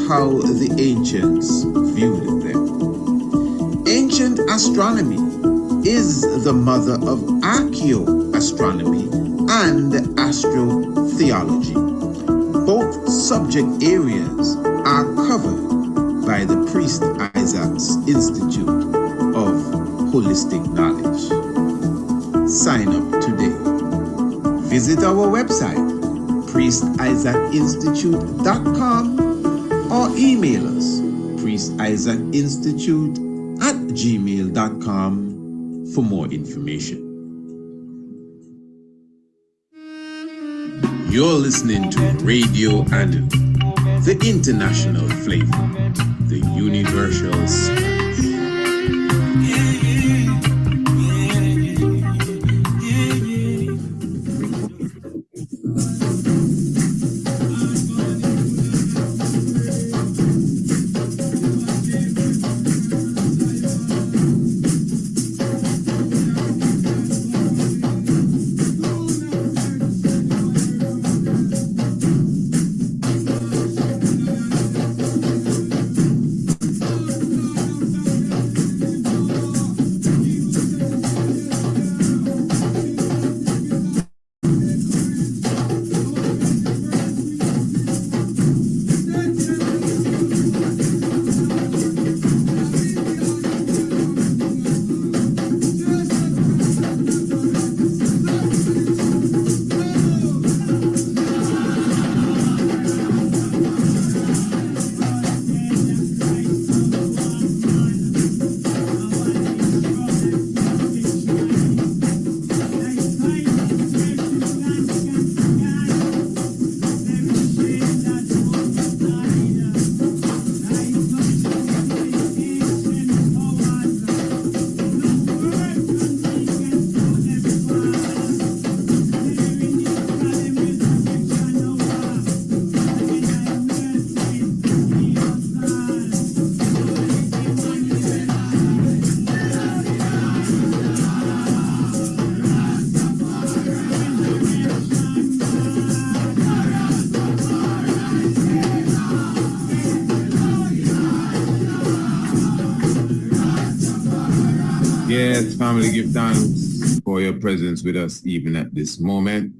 how the ancients viewed them. Ancient astronomy is the mother of archaeoastronomy and astrotheology. Both subject areas are covered by the Priest Isaac's Institute of Holistic Knowledge. Sign up today. Visit our website, priestisaacinstitute.com, or email us, priestisaacinstitute@gmail.com for more information. You're listening to Radio Anu, the international flavor, the universal spice. Yes, family, give thanks for your presence with us even at this moment.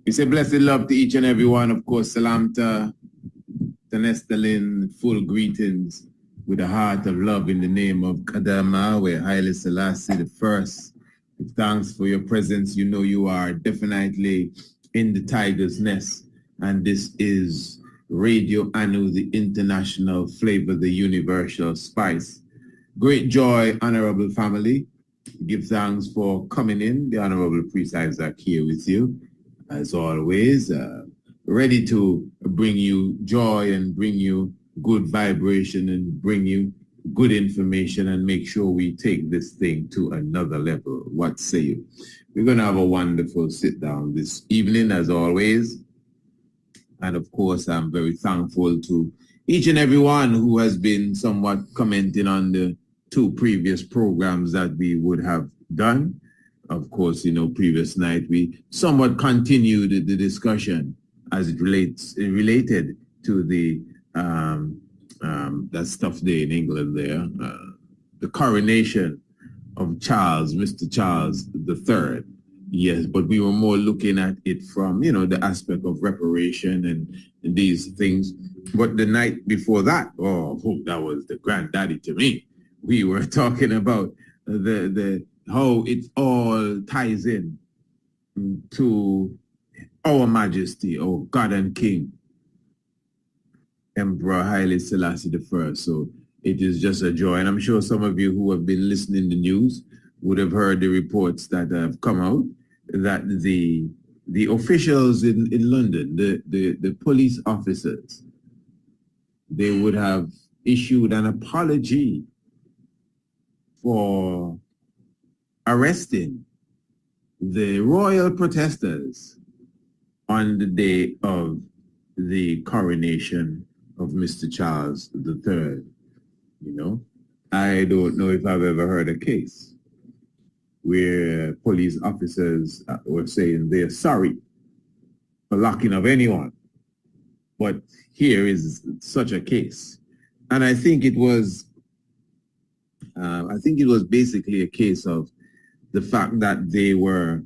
We say blessed love to each and every one. Of course, salam to Nestalin, full greetings with a heart of love in the name of Kadama, where Haile Selassie the First. Thanks for your presence. You know you are definitely in the tiger's nest. And this is Radio Anu, the international flavor, the universal spice. Great joy, honorable family. Give thanks for coming in. The Honorable Priest Isaac here with you, as always, ready to bring you joy and bring you good vibration and bring you good information and make sure we take this thing to another level. What say you? We're going to have a wonderful sit down this evening, as always. And of course, I'm very thankful to each and every one who has been somewhat commenting on the two previous programs that we would have done. Of course, you know, previous night we somewhat continued the discussion as it related to the that stuff there in England there, the coronation of Charles, Mr. Charles III. Yes, but we were more looking at it from, you know, the aspect of reparation and these things. But the night before that, oh, that was the granddaddy to me. We were talking about the how it all ties in to our Majesty, our God and King, Emperor Haile Selassie I. So it is just a joy. And I'm sure some of you who have been listening to the news would have heard the reports that have come out that the officials in London, the police officers, they would have issued an apology for arresting the royal protesters on the day of the coronation of Mr. Charles III. You know, I don't know if I've ever heard a case where police officers were saying they're sorry for locking up anyone. But here is such a case. And I think it was basically a case of the fact that they were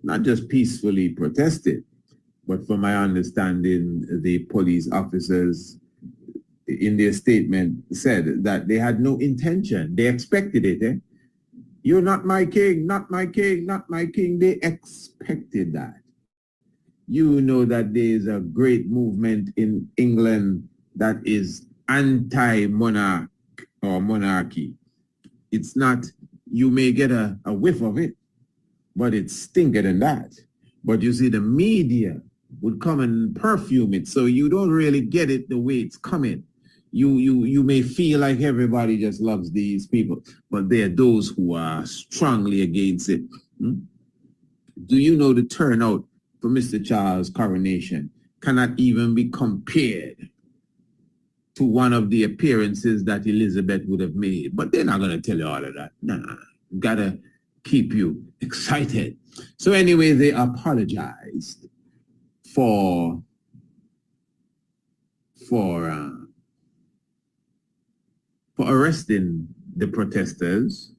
not just peacefully protested, but from my understanding, the police officers in their statement said that they had no intention. They expected it. Eh? You're not my king, not my king, not my king. They expected that. You know that there is a great movement in England that is anti-monarch or monarchy. It's not, you may get a whiff of it, but it's stinker than that. But you see, the media would come and perfume it, so you don't really get it the way it's coming. You may feel like everybody just loves these people, but there are those who are strongly against it. Do you know the turnout for Mr. Charles' coronation cannot even be compared to one of the appearances that Elizabeth would have made? But they're not going to tell you all of that. Nah, gotta keep you excited. So anyway, they apologized for arresting the protesters.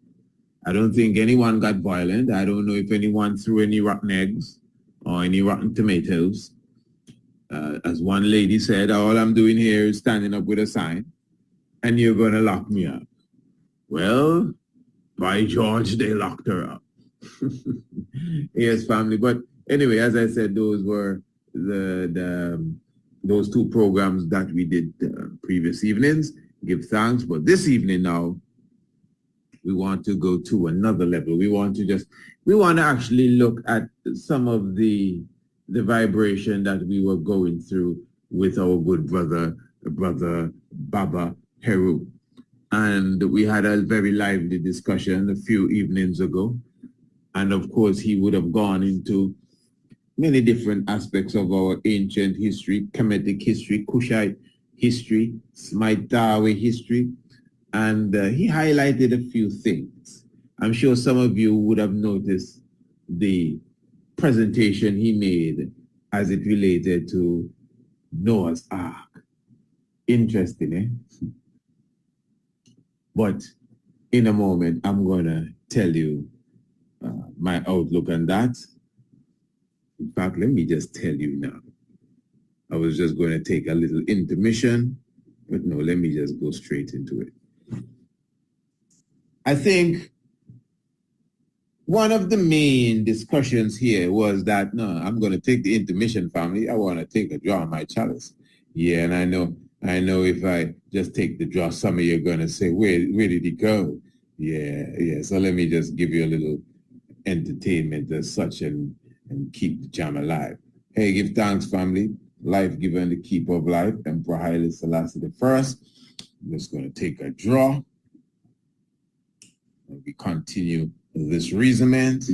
I don't think anyone got violent. I don't know if anyone threw any rotten eggs or any rotten tomatoes. As one lady said, all I'm doing here is standing up with a sign, and you're going to lock me up. Well, by George, they locked her up. Yes, family. But anyway, as I said, those were those two programs that we did previous evenings. Give thanks. But this evening now, we want to go to another level. We want to actually look at some of the vibration that we were going through with our good brother Baba Heru. And we had a very lively discussion a few evenings ago. And of course, he would have gone into many different aspects of our ancient history, Kemetic history, Kushite history, Smitawe history, and he highlighted a few things. I'm sure some of you would have noticed the presentation he made as it related to Noah's Ark. Interesting, eh? But in a moment, I'm going to tell you my outlook on that. In fact, let me just tell you now. I was just going to take a little intermission, but no, let me just go straight into it. I think one of the main discussions here was that, no, I'm going to take the intermission, family. I want to take a draw on my chalice. Yeah, and I know if I just take the draw, some of you are going to say, where did he go? Yeah. So let me just give you a little entertainment as such and keep the jam alive. Hey, give thanks, family. Life given, the keeper of life, Emperor Haile Selassie I. I'm just going to take a draw. And we continue this reasonment.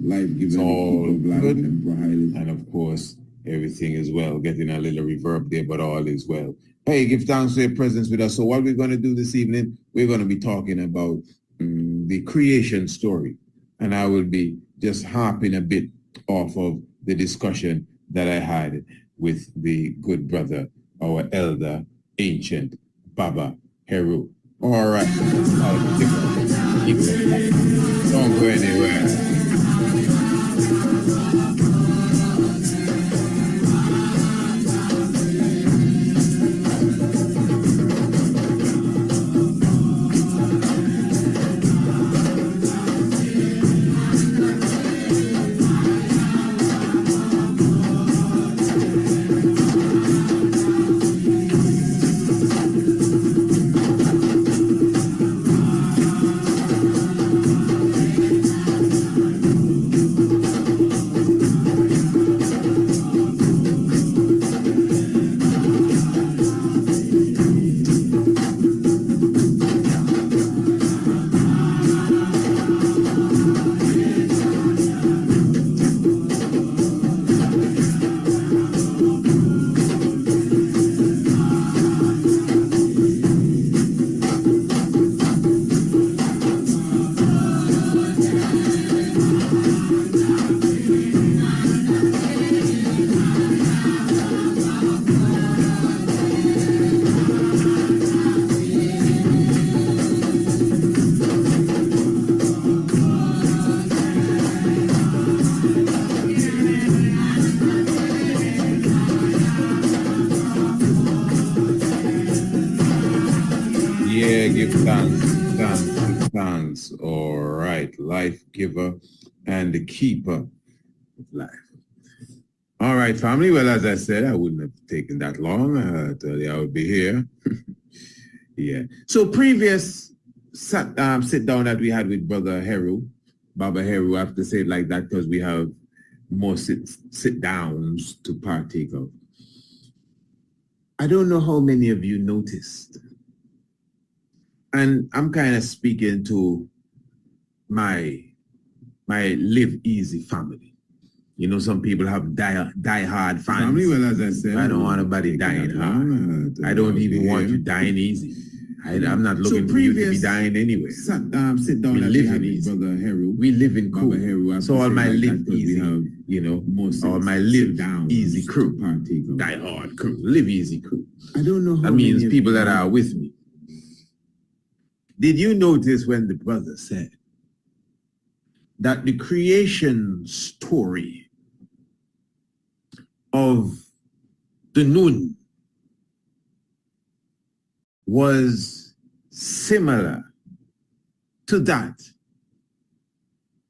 Life given, all the keeper of life, good. Emperor Haile. And of course, everything is well. Getting a little reverb there, but all is well. Hey, give thanks for your presence with us. So what we're going to do this evening, we're going to be talking about the creation story. And I will be just harping a bit off of the discussion that I had with the good brother, our elder, ancient Baba Heru. All right. Keep it. Don't go anywhere. Yeah, give thanks. All right, life giver and the keeper of life. All right, family. Well, as I said, I wouldn't have taken that long. I told you I would be here. Yeah. So previous sit down that we had with Brother Heru, Baba Heru, I have to say it like that because we have more sit downs to partake of. I don't know how many of you noticed, and I'm kind of speaking to my live easy family. You know, some people have die hard fans. Well, as I said, I don't want nobody dying hard. I don't even want you dying easy. I'm not looking for you to be dying anyway. Sit down. We live in easy. Brother Heru. We live in cool. Heru, so all my like live easy, you know, all my live easy crew, die hard crew, live easy crew. I don't know. That means people that are with me. Did you notice when the brother said that the creation story of the Nun was similar to that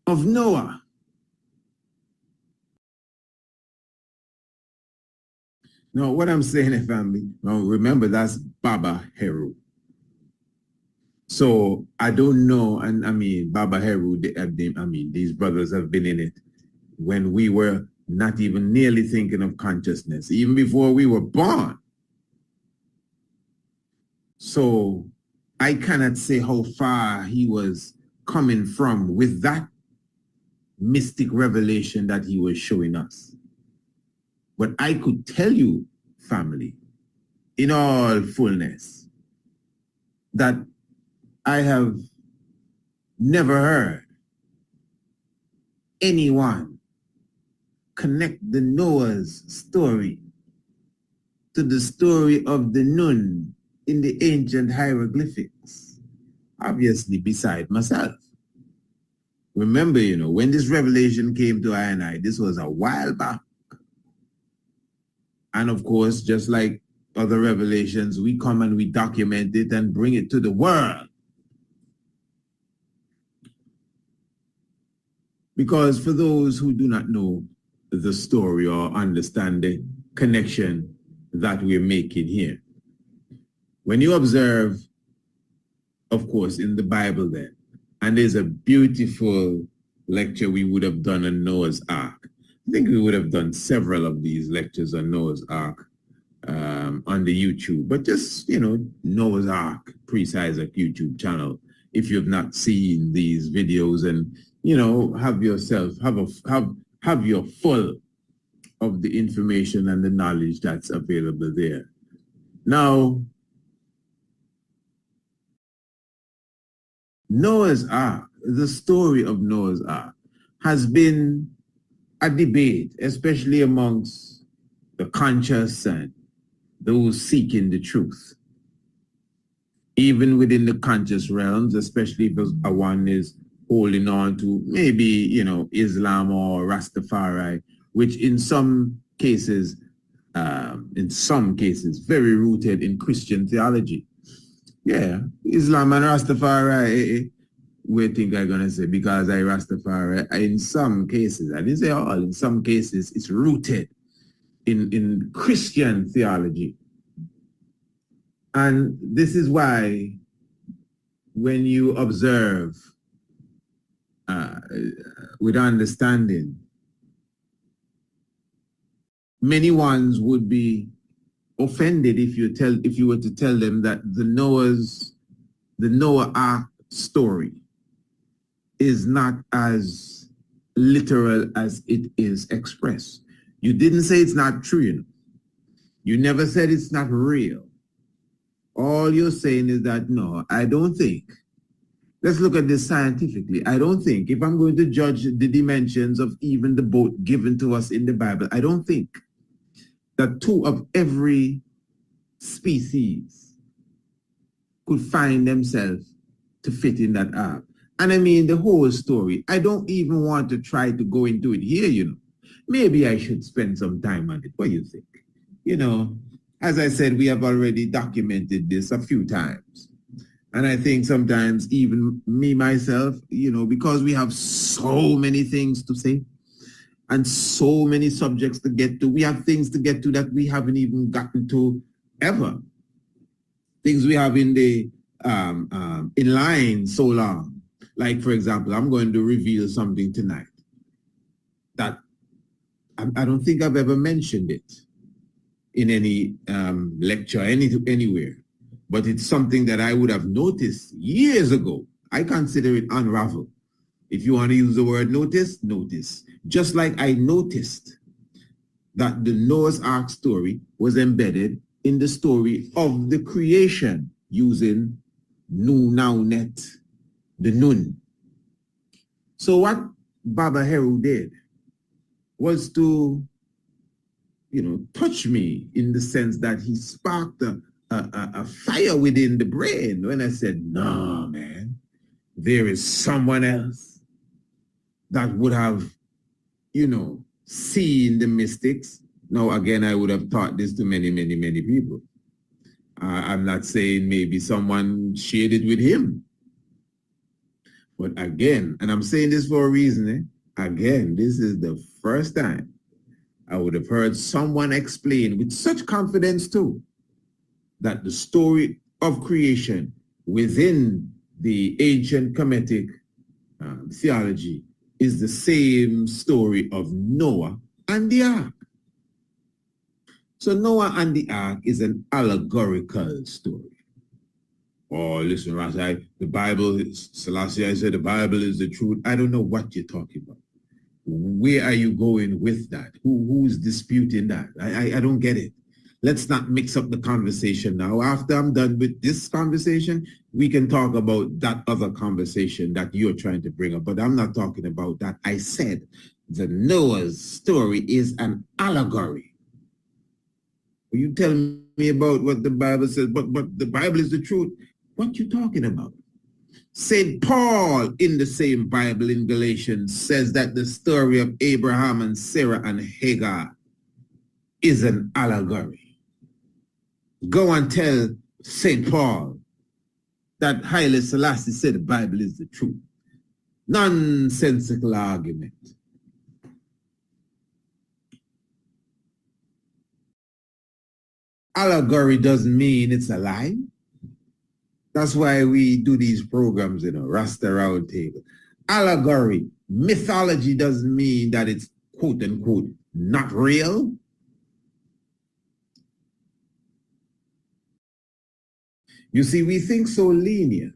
of Noah? Now, what I'm saying, family, now remember that's Baba Heru. So I don't know, and I mean, Baba Heru, these brothers have been in it when we were not even nearly thinking of consciousness, even before we were born. So I cannot say how far he was coming from with that mystic revelation that he was showing us. But I could tell you, family, in all fullness, that I have never heard anyone connect the Noah's story to the story of the Nun in the ancient hieroglyphics, obviously beside myself. Remember, you know, when this revelation came to I and I, this was a while back. And of course, just like other revelations, we come and we document it and bring it to the world. Because for those who do not know the story or understand the connection that we're making here, when you observe, of course, in the Bible then, and there's a beautiful lecture we would have done on Noah's Ark. I think we would have done several of these lectures on Noah's Ark on the YouTube, but just, you know, Noah's Ark, Pre-Isaac YouTube channel, if you've not seen these videos, and, you know, have your full of the information and the knowledge that's available there. Now, Noah's Ark, the story of Noah's Ark, has been a debate, especially amongst the conscious and those seeking the truth. Even within the conscious realms, especially if one is holding on to maybe, you know, Islam or Rastafari, which in some cases, very rooted in Christian theology. Yeah, Islam and Rastafari, we think I'm going to say, because I Rastafari, in some cases, I didn't say all, in some cases, it's rooted in Christian theology. And this is why when you observe with understanding, many ones would be offended if you were to tell them that the Noah Ark story is not as literal as it is expressed. You didn't say it's not true, you know. You never said it's not real. All you're saying is that, no, I don't think. Let's look at this scientifically. I don't think, if I'm going to judge the dimensions of even the boat given to us in the Bible, I don't think that two of every species could find themselves to fit in that ark. And I mean the whole story. I don't even want to try to go into it here, you know. Maybe I should spend some time on it. What do you think? You know, as I said, we have already documented this a few times. And I think sometimes even me, myself, because we have so many things to say and so many subjects to get to, we have things to get to that we haven't even gotten to ever. Things we have in the in line so long. Like, for example, I'm going to reveal something tonight that I don't think I've ever mentioned it in any lecture, anywhere. But it's something that I would have noticed years ago. I consider it unravel. If you want to use the word notice, notice. Just like I noticed that the Noah's Ark story was embedded in the story of the creation using Nu Now Net, the Nun. So what Baba Heru did was to, touch me in the sense that he sparked a fire within the brain when I said, no, man, there is someone else that would have, seen the mystics. Now, again, I would have taught this to many, many, many people. I'm not saying maybe someone shared it with him. But again, and I'm saying this for a reason, again, this is the first time I would have heard someone explain with such confidence too, that the story of creation within the ancient Kemetic theology is the same story of Noah and the Ark. So Noah and the Ark is an allegorical story. Oh, listen, Rasta, the Bible, Selassie, I said the Bible is the truth. I don't know what you're talking about. Where are you going with that? Who's disputing that? I don't get it. Let's not mix up the conversation now. After I'm done with this conversation, we can talk about that other conversation that you're trying to bring up. But I'm not talking about that. I said the Noah's story is an allegory. You tell me about what the Bible says, but the Bible is the truth. What you talking about? St. Paul in the same Bible in Galatians says that the story of Abraham and Sarah and Hagar is an allegory. Go and tell St. Paul that Haile Selassie said the Bible is the truth. Nonsensical argument. Allegory doesn't mean it's a lie. That's why we do these programs, Rasta Round Table. Allegory, mythology doesn't mean that it's quote unquote not real. You see, we think so linear.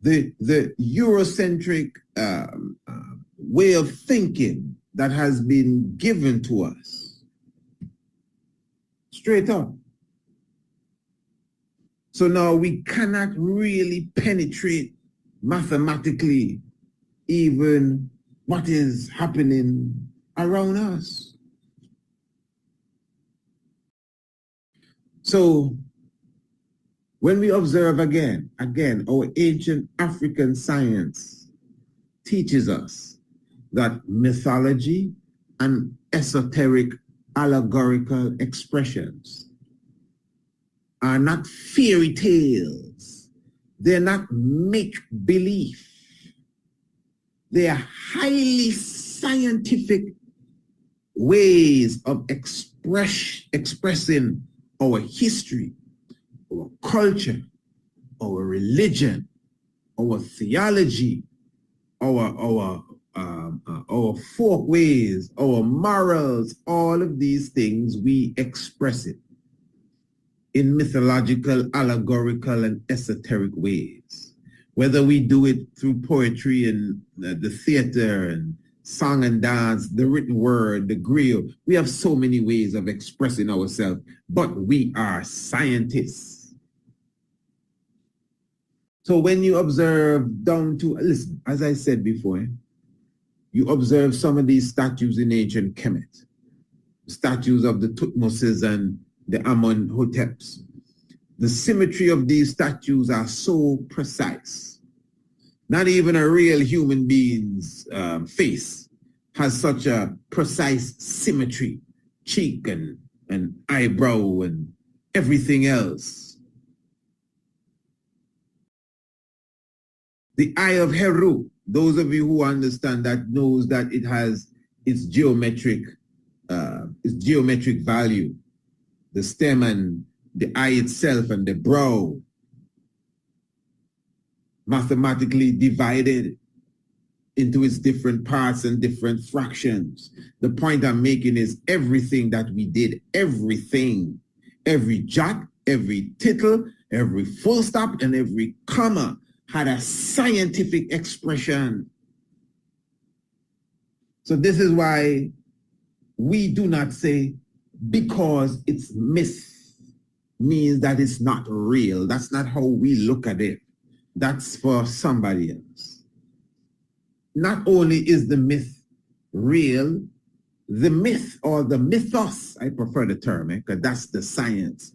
The Eurocentric way of thinking that has been given to us, straight up. So now we cannot really penetrate mathematically even what is happening around us. So when we observe again, our ancient African science teaches us that mythology and esoteric allegorical expressions are not fairy tales. They're not make-believe. They are highly scientific ways of expressing our history, our culture, our religion, our theology, our folk ways, our morals, all of these things, we express it in mythological, allegorical, and esoteric ways. Whether we do it through poetry and the theater and song and dance, the written word, the griot, we have so many ways of expressing ourselves, but we are scientists. So when you observe down to, listen, as I said before, you observe some of these statues in ancient Kemet, statues of the Tutmosis and the Amonhoteps. The symmetry of these statues are so precise. Not even a real human being's face has such a precise symmetry, cheek and eyebrow and everything else. The eye of Heru, those of you who understand that knows that it has its geometric value, the stem and the eye itself and the brow, mathematically divided into its different parts and different fractions. The point I'm making is everything that we did, everything, every jot, every tittle, every full stop, and every comma had a scientific expression. So this is why we do not say because it's myth means that it's not real. That's not how we look at it. That's for somebody else. Not only is the myth real, the myth or the mythos, I prefer the term, because that's the science.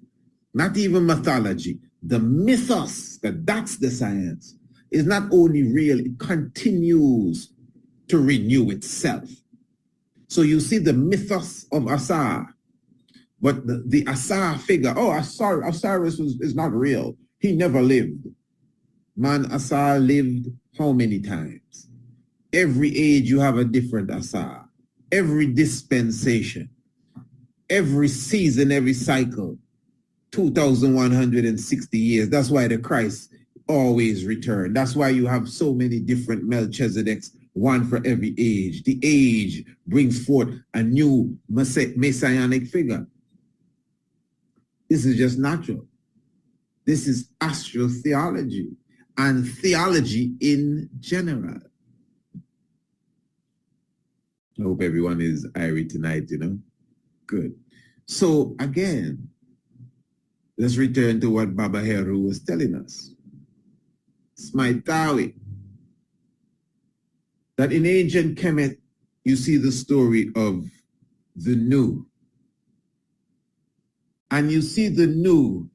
Not even mythology. The mythos, because that's the science, is not only real, it continues to renew itself. So you see the mythos of Asar, but the Asar figure, oh, Osiris is not real. He never lived. Man, Asar lived how many times? Every age you have a different Asar. Every dispensation, every season, every cycle, 2,160 years. That's why the Christ always return. That's why you have so many different Melchizedeks, one for every age. The age brings forth a new messianic figure. This is just natural. This is astrotheology and theology in general. I hope everyone is airy tonight, you know. Good. So again, let's return to what Baba Heru was telling us. Smaitawi. That in ancient Kemet, you see the story of the Nu. And you see the Nu,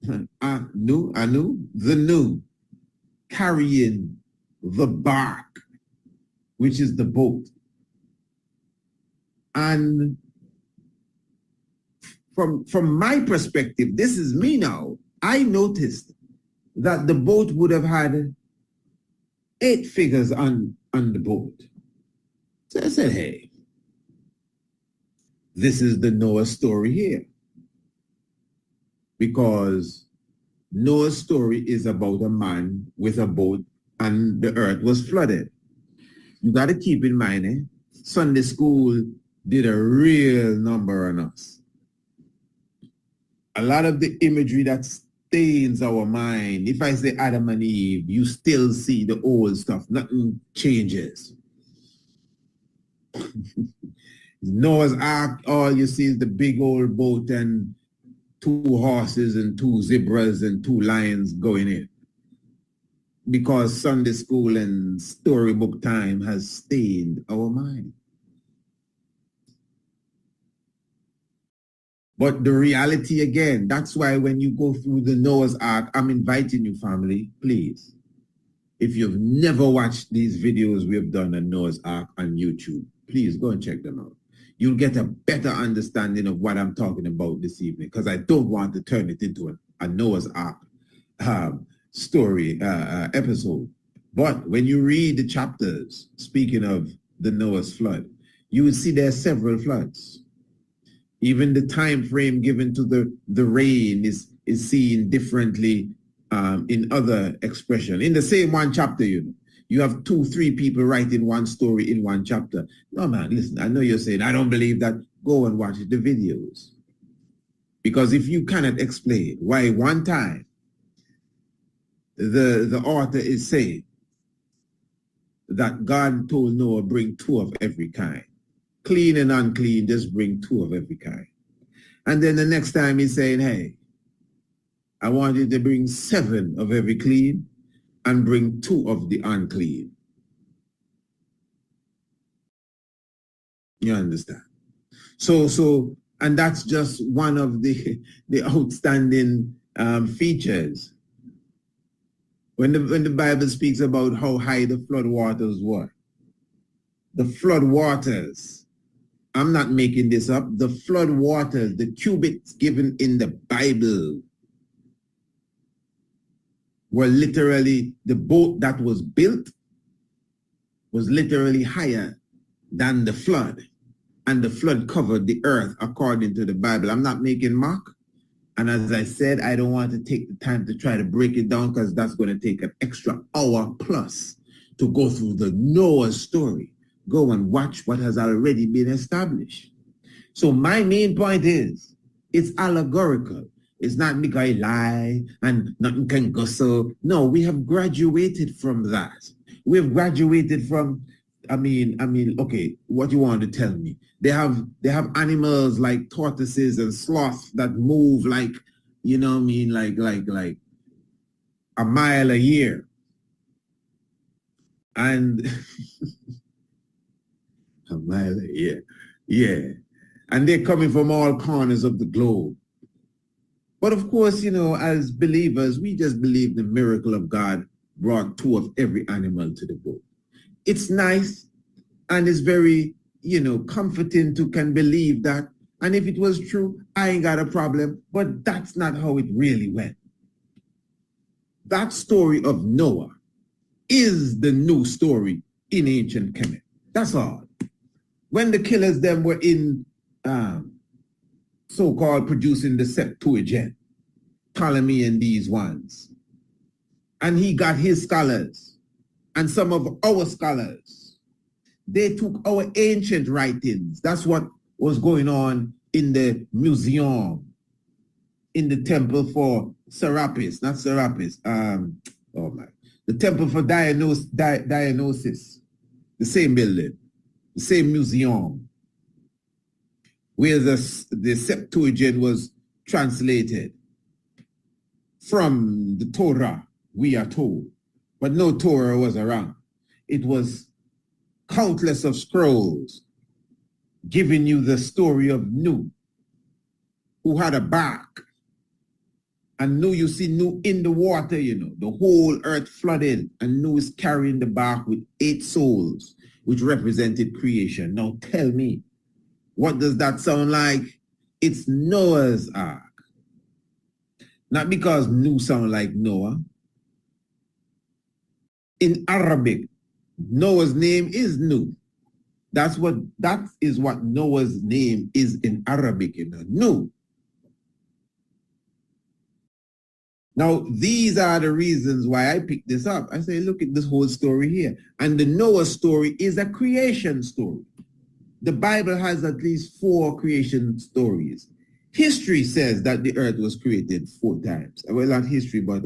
the Nu, carrying the bark, which is the boat. And from my perspective, this is me now, I noticed that the boat would have had 8 figures on the boat. So I said, hey, this is the Noah story here. Because Noah's story is about a man with a boat and the earth was flooded. You got to keep in mind, Sunday school did a real number on us. A lot of the imagery that stains our mind, if I say Adam and Eve, you still see the old stuff. Nothing changes. Noah's Ark, all you see is the big old boat and 2 horses and 2 zebras and 2 lions going in. Because Sunday school and storybook time has stained our mind. But the reality again, that's why when you go through the Noah's Ark, I'm inviting you, family, please. If you've never watched these videos we've done on Noah's Ark on YouTube, please go and check them out. You'll get a better understanding of what I'm talking about this evening, because I don't want to turn it into a Noah's Ark story episode. But when you read the chapters, speaking of the Noah's flood, you will see there are several floods. Even the time frame given to the rain is seen differently in other expression. In the same one chapter, you have 2, 3 people writing one story in one chapter. No, man, listen, I know you're saying, I don't believe that. Go and watch the videos. Because if you cannot explain why one time the author is saying that God told Noah, bring 2 of every kind. Clean and unclean, just bring 2 of every kind. And then the next time he's saying, hey, I want you to bring 7 of every clean and bring 2 of the unclean. You understand? So, and that's just one of the outstanding features. When the Bible speaks about how high the flood waters were, the flood waters, I'm not making this up, the flood waters, the cubits given in the Bible were literally, the boat that was built was literally higher than the flood. And the flood covered the earth according to the Bible. I'm not making mock. And as I said, I don't want to take the time to try to break it down because that's going to take an extra hour plus to go through the Noah story. Go and watch what has already been established. So my main point is, it's allegorical. It's not because I lie and nothing can go so. No, we have graduated from that. We have graduated from, okay, what you want to tell me? They have animals like tortoises and sloths that move like, like a mile a year. And a mile a year, yeah. And they're coming from all corners of the globe. But of course, as believers, we just believe the miracle of God brought 2 of every animal to the boat. It's nice and it's very, comforting to can believe that. And if it was true, I ain't got a problem. But that's not how it really went. That story of Noah is the new story in ancient Kemet. That's all. When the killers them were in so-called producing the Septuagint, Ptolemy and these ones, and he got his scholars and some of our scholars, they took our ancient writings. That's what was going on in the museum, in the temple for Serapis, not Serapis, the temple for Dionysus, the same building, the same museum, where the Septuagint was translated from the Torah, we are told. But no Torah was around. It was countless of scrolls giving you the story of Nu, who had a bark. And Nu, you see Nu in the water, the whole earth flooded, and Nu is carrying the bark with 8 souls, which represented creation. Now tell me, what does that sound like? It's Noah's Ark. Not because Nu sound like Noah. In Arabic, Noah's name is Nu. That is what Noah's name is in Arabic, Nu. Now, these are the reasons why I picked this up. I say, look at this whole story here. And the Noah story is a creation story. The Bible has at least 4 creation stories. History says that the earth was created 4 times. Well, not history, but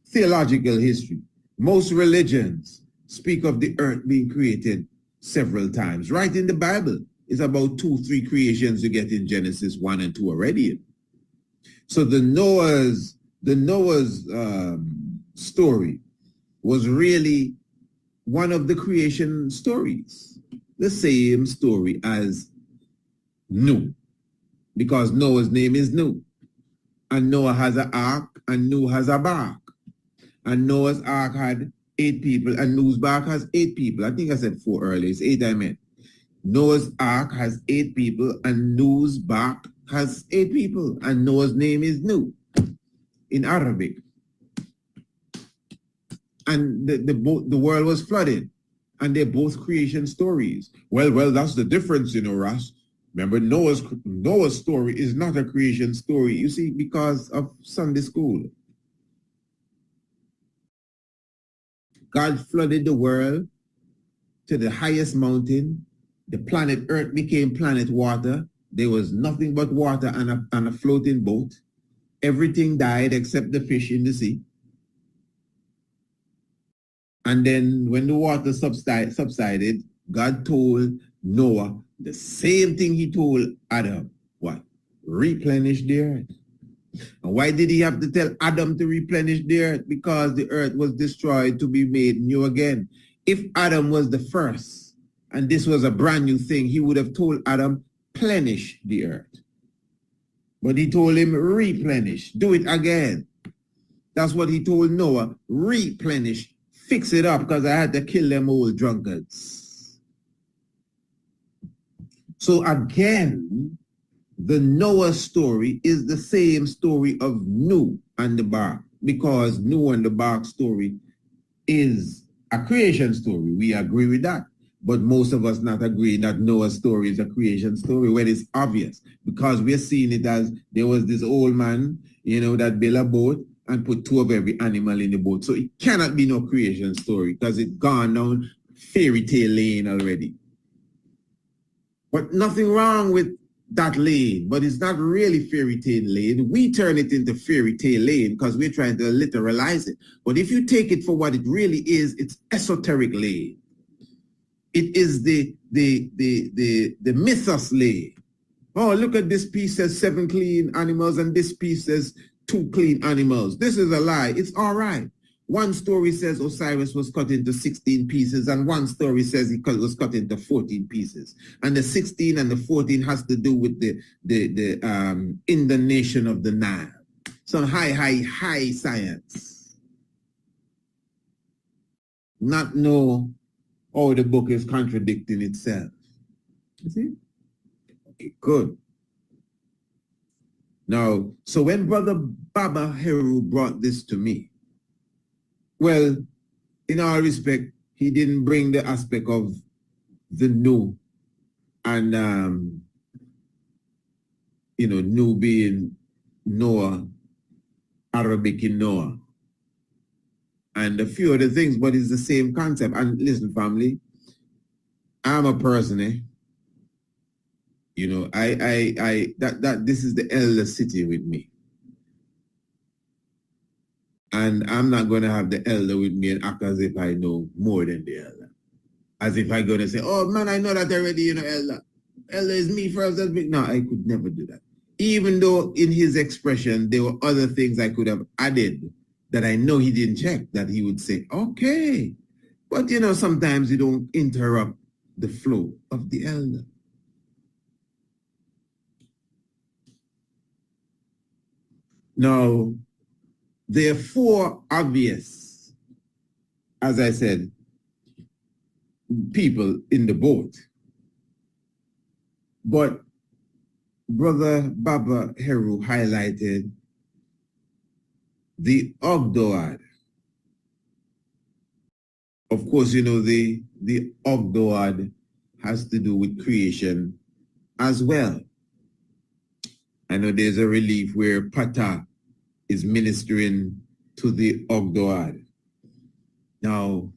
theological history. Most religions speak of the earth being created several times. Right in the Bible, it's about 2-3 creations you get in Genesis 1 and 2 already. So the Noah's story was really one of the creation stories, the same story as Nu, because Noah's name is Nu, and Noah has an ark, and Nu has a bark, and Noah's ark had 8 people, and Nu's bark has 8 people. I think I said 4 earlier. It's 8 I meant. Noah's ark has 8 people, and Nu's bark has 8 people, and Noah's name is Nu in Arabic. And the world was flooded, and they're both creation stories. Well, that's the difference, Ross. Remember, Noah's story is not a creation story, you see, because of Sunday school. God flooded the world to the highest mountain. The planet Earth became planet water. There was nothing but water and a floating boat. Everything died except the fish in the sea. And then when the water subsided, God told Noah the same thing he told Adam. What? Replenish the earth. And why did he have to tell Adam to replenish the earth? Because the earth was destroyed to be made new again. If Adam was the first, and this was a brand new thing, he would have told Adam, plenish the earth. But he told him, replenish, do it again. That's what he told Noah, replenish, fix it up, because I had to kill them old drunkards. So again, the Noah story is the same story of Nu and the bark, because Nu and the bark story is a creation story. We agree with that. But most of us not agreeing that Noah's story is a creation story when it's obvious, because we're seeing it as there was this old man, that built a boat and put 2 of every animal in the boat. So it cannot be no creation story because it's gone down fairy tale lane already. But nothing wrong with that lane, but it's not really fairy tale lane. We turn it into fairy tale lane because we're trying to literalize it. But if you take it for what it really is, it's esoteric lane. It is the mythos lane. Oh, look at this piece says 7 clean animals and this piece says 2 clean animals. This is a lie. It's all right. One story says Osiris was cut into 16 pieces, and one story says he was cut into 14 pieces. And the 16 and the 14 has to do with the inundation of the Nile. Some high science. Not know how the book is contradicting itself. You see? Okay, good. Now, so when Brother Baba Heru brought this to me, well, in all respect, he didn't bring the aspect of the Nu and, Nu being Noah, Arabic in Noah, and a few other things, but it's the same concept. And listen, family, I'm a person, this is the elder city with me. And I'm not going to have the elder with me and act as if I know more than the elder. As if I'm going to say, oh, man, I know that already, elder. Elder is me first. No, I could never do that. Even though in his expression, there were other things I could have added that I know he didn't check, that he would say, okay. But, sometimes you don't interrupt the flow of the elder. Now, there are 4 obvious, as I said, people in the boat. But Brother Baba Heru highlighted the ogduad. Of course, the ogduad has to do with creation as well. I know there's a relief where Pata is ministering to the ogduad. Now,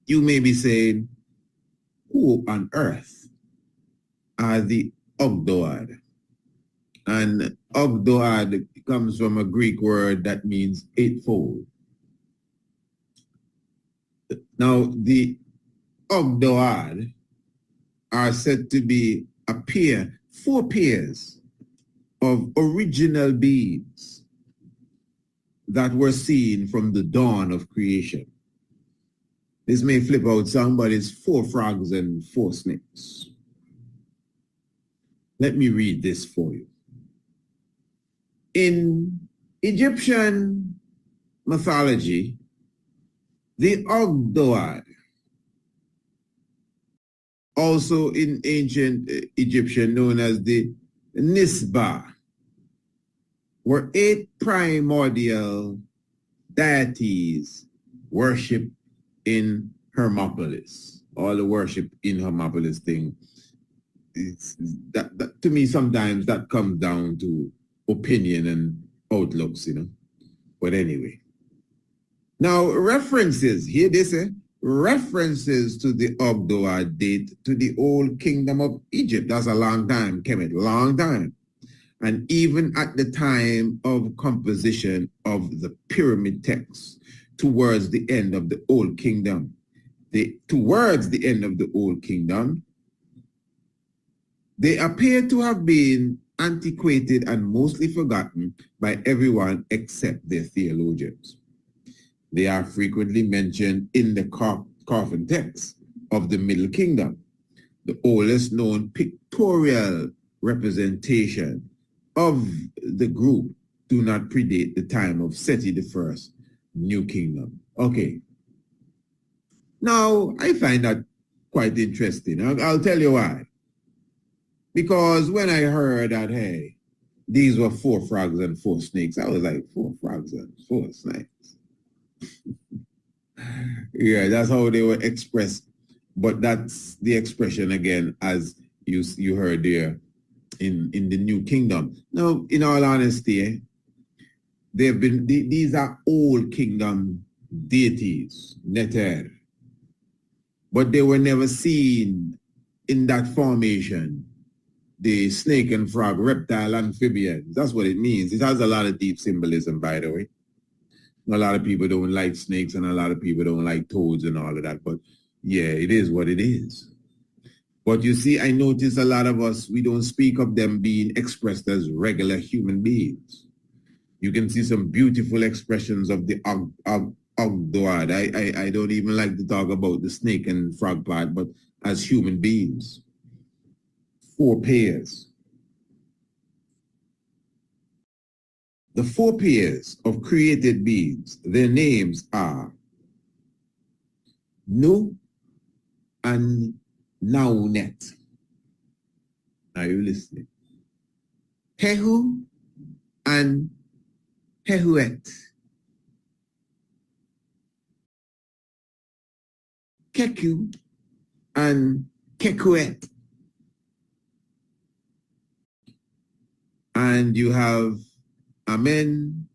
you may be saying, who on earth are the ogduad? And ogduad comes from a Greek word that means 8-fold. Now, the ogduad are said to be 4 pairs of original beings that were seen from the dawn of creation. This may flip out some, but it's 4 frogs and 4 snakes. Let me read this for you. In Egyptian mythology, the ogduad, also in ancient Egyptian known as the Nisba, were 8 primordial deities worshipped in Hermopolis. All the worship in Hermopolis thing, that to me sometimes that comes down to opinion and outlooks, But anyway. Now references, hear this, references to the ogduad date to the old kingdom of Egypt. That's a long time, Kemet, long time. And even at the time of composition of the pyramid texts towards the end of the Old Kingdom, they appear to have been antiquated and mostly forgotten by everyone except their theologians. They are frequently mentioned in the coffin texts of the Middle Kingdom. The oldest known pictorial representation of the group do not predate the time of Seti I, New Kingdom. Okay. Now, I find that quite interesting. I'll tell you why. Because when I heard that, hey, these were 4 frogs and 4 snakes, I was like, 4 frogs and 4 snakes. Yeah, that's how they were expressed. But that's the expression again, as you heard there in the New Kingdom. Now, in all honesty, these are old kingdom deities, neter, but they were never seen in that formation. The snake and frog, reptile, amphibians. That's what it means. It has a lot of deep symbolism, by the way. A lot of people don't like snakes and a lot of people don't like toads and all of that. But yeah, it is what it is. But you see, I notice a lot of us, we don't speak of them being expressed as regular human beings. You can see some beautiful expressions of the ogduad. I don't even like to talk about the snake and frog part, but as human beings. 4 pairs. The 4 pairs of created beings, their names are Nu and Naunet. Are you listening? Hehu and Hehuet. Keku and Kekuet. And you have Amen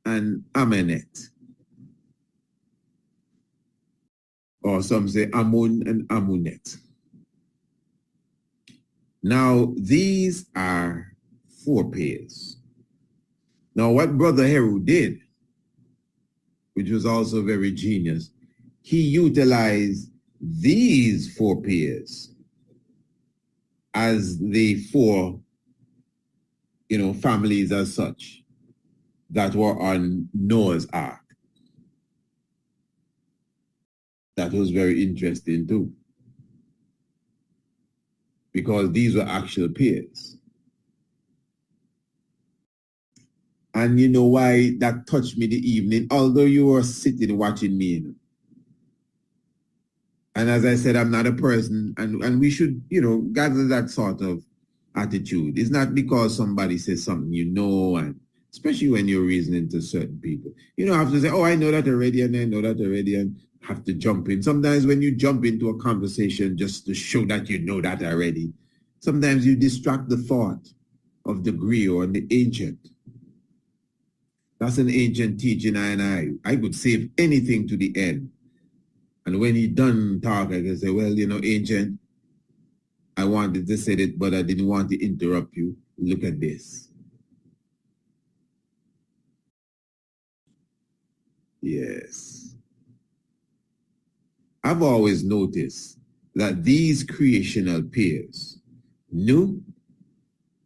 and Amenet. Or some say Amun and Amunet. Now, these are 4 pairs. Now, what Brother Heru did, which was also very genius, he utilized these 4 pairs as the 4, families as such that were on Noah's Ark. That was very interesting too, because these were actual pairs. And you know why that touched me the evening, although you were sitting watching me. And as I said, I'm not a person, and we should, gather that sort of attitude. It's not because somebody says something and especially when you're reasoning to certain people. You don't have to say, oh, I know that already, and I know that already, and have to jump in. Sometimes when you jump into a conversation just to show that you know that already, sometimes you distract the thought of the griot or the ancient. That's an ancient teaching, and I could save anything to the end. And when he done talk, I can say, well, ancient, I wanted to say it, but I didn't want to interrupt you. Look at this. Yes. I've always noticed that these creational pairs, Nu,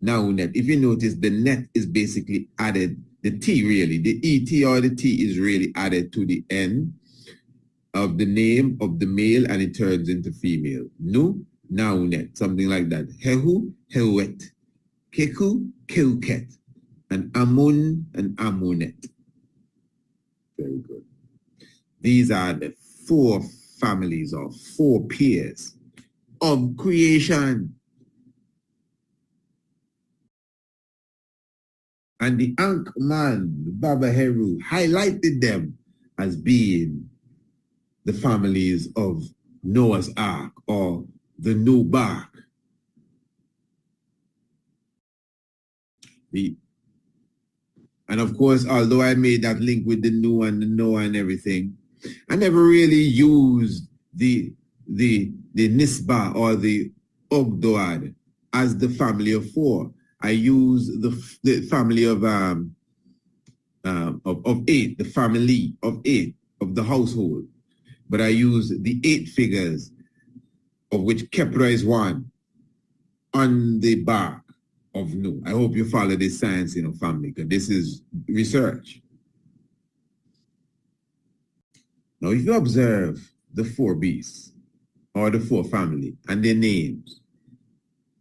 Naunet, if you notice, the net is basically added, the T really, the ET or the T is really added to the end of the name of the male and it turns into female. Nu, Naunet, something like that. Hehu, Heuet. Keku, Keuket. And Amun and Amunet. Very good. These are the 4 families or 4 pairs of creation. And the Ankh man, Baba Heru, highlighted them as being the families of Noah's Ark or the Nubark. And of course, although I made that link with the Nu and the Noah and everything, I never really used the Nisba or the Ogdoad as the family of 4. I use the family of 8, the family of 8 of the household. But I use the 8 figures, of which Kepra is one, on the bark of Nu. I hope you follow this science, family, because this is research. Now, if you observe the 4 beasts, or the 4 family, and their names,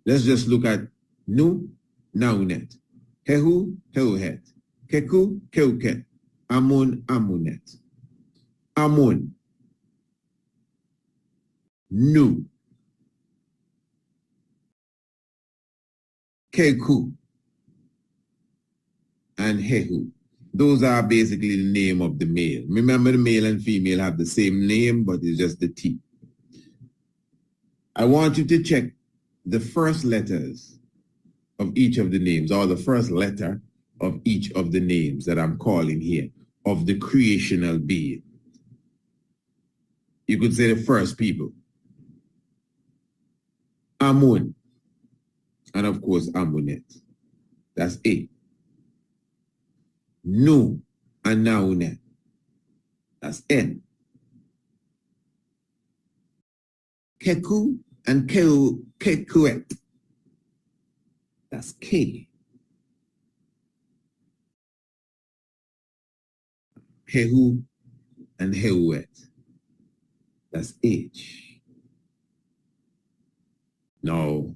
let's just look at Nu, Naunet, Hehu, Heuhet, Keku, Keuket, Amun, Amunet. Amun, Nu, Keku, and Hehu. Those are basically the name of the male. Remember, the male and female have the same name, but it's just the T. I want you to check the first letters of each of the names, or the first letter of each of the names that I'm calling here, of the creational being. You could say the first people. Amun, and of course Amunet. That's A. Nu and Naunet. That's N. Keku and Kekuet. That's K. Hehu and Heuet. That's H. Now,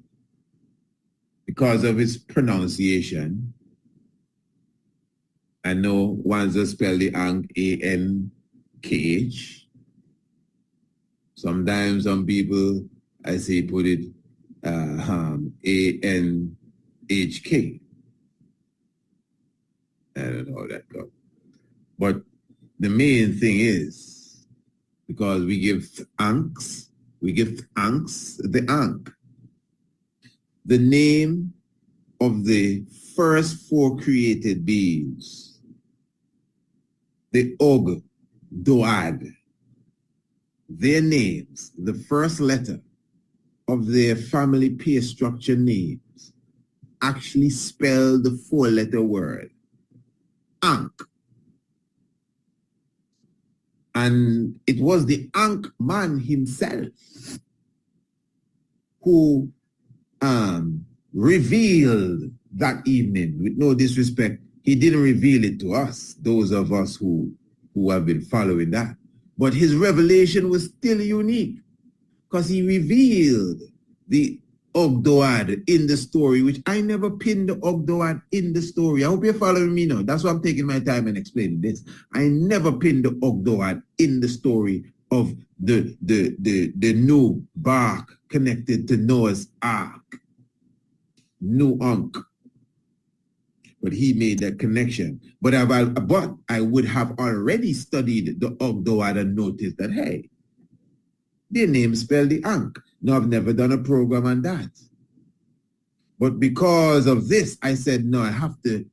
because of its pronunciation, I know ones that spell the Ankh A-N-K-H. Sometimes some people, I say, put it A-N-H-K. I don't know how that goes. But the main thing is, because we give Ankhs the Ankh. The name of the first four created beings, the ogduad, their names, the first letter of their family pair structure names, actually spell the four-letter word, Ankh. And it was the Ankh man himself who revealed that evening. With no disrespect, he didn't reveal it to us, those of us who have been following that. But his revelation was still unique because he revealed the ogdoad in the story, which I never pinned the ogdoad in the story. I hope you're following me now. That's why I'm taking my time and explaining this. I never pinned the ogdoad in the story of the new bark connected to Noah's Ark, new Ankh. But he made that connection. But I would have already studied the ogdoad and noticed that, hey, their name spelled the Ankh. No, I've never done a program on that. But because of this, I said, no, I have to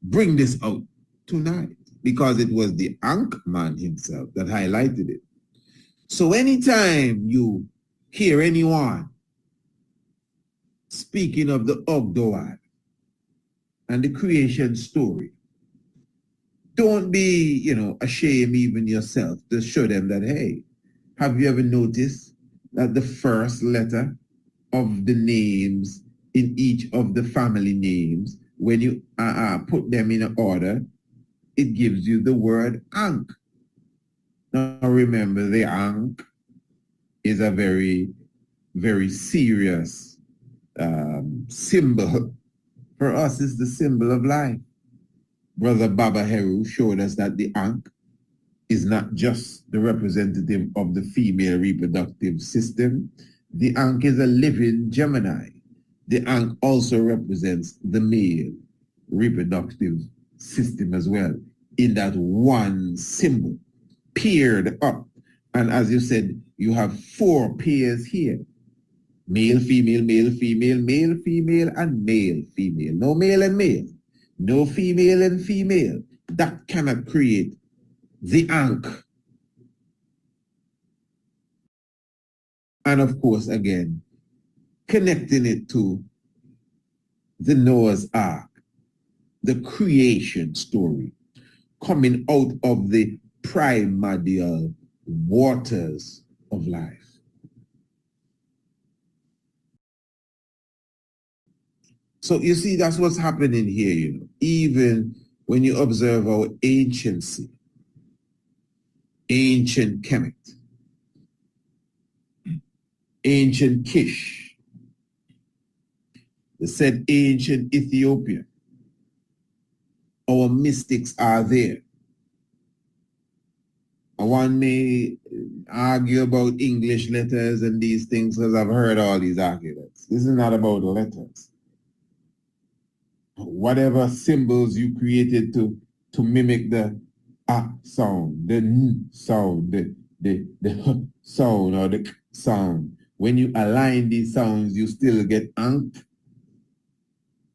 bring this out tonight because it was the Ankh man himself that highlighted it. So anytime you hear anyone speaking of the ogdoad and the creation story, don't be, ashamed even yourself to show them that, hey, have you ever noticed that the first letter of the names in each of the family names, when you put them in order, it gives you the word Ankh. Now remember, the Ankh is a very, very serious symbol. For us, it's the symbol of life. Brother Baba Heru showed us that the Ankh is not just the representative of the female reproductive system. The Ankh is a living Gemini. The Ankh also represents the male reproductive system as well, in that one symbol, paired up. And as you said, you have four pairs here. Male, female, male, female, male, female, and male, female. No male and male. No female and female. That cannot create the Ankh. And of course, again, connecting it to the Noah's Ark, the creation story, coming out of the primordial waters of life. So you see, that's what's happening here, even when you observe our anciency, ancient Kemet, ancient Kish, the said ancient Ethiopia. Our mystics are there. One may argue about English letters and these things because I've heard all these arguments. This is not about letters. whatever symbols you created to mimic the sound, the n sound, the h sound or the k sound. When you align these sounds, you still get ankh,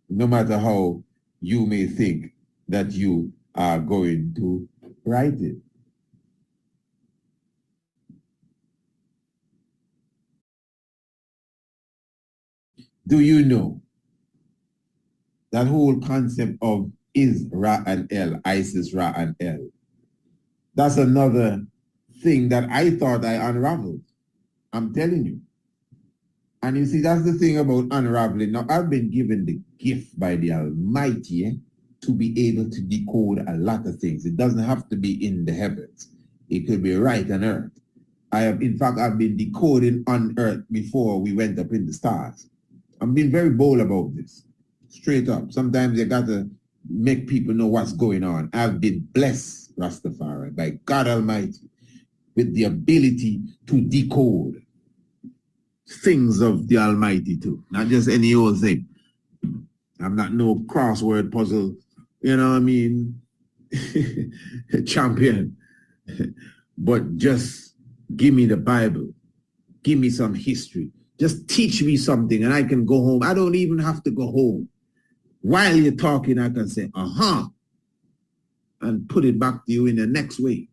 no matter how you may think that you are going to write it. Do you know that whole concept of is Ra and El, Isis, Ra and El? That's another thing that I thought I unraveled. I'm telling you. And you see, that's the thing about unraveling. Now, I've been given the gift by the Almighty to be able to decode a lot of things. It doesn't have to be in the heavens. It could be right on earth. In fact, I've been decoding on earth before we went up in the stars. I'm being very bold about this, straight up. Sometimes you got to make people know what's going on. I've been blessed, Rastafari, by God Almighty, with the ability to decode things of the Almighty too, not just any old thing. I'm not no crossword puzzle, you know what I mean, champion. But just give me the Bible, give me some history, just teach me something and I can go home. I don't even have to go home. While you're talking, I can say, and put it back to you in the next way.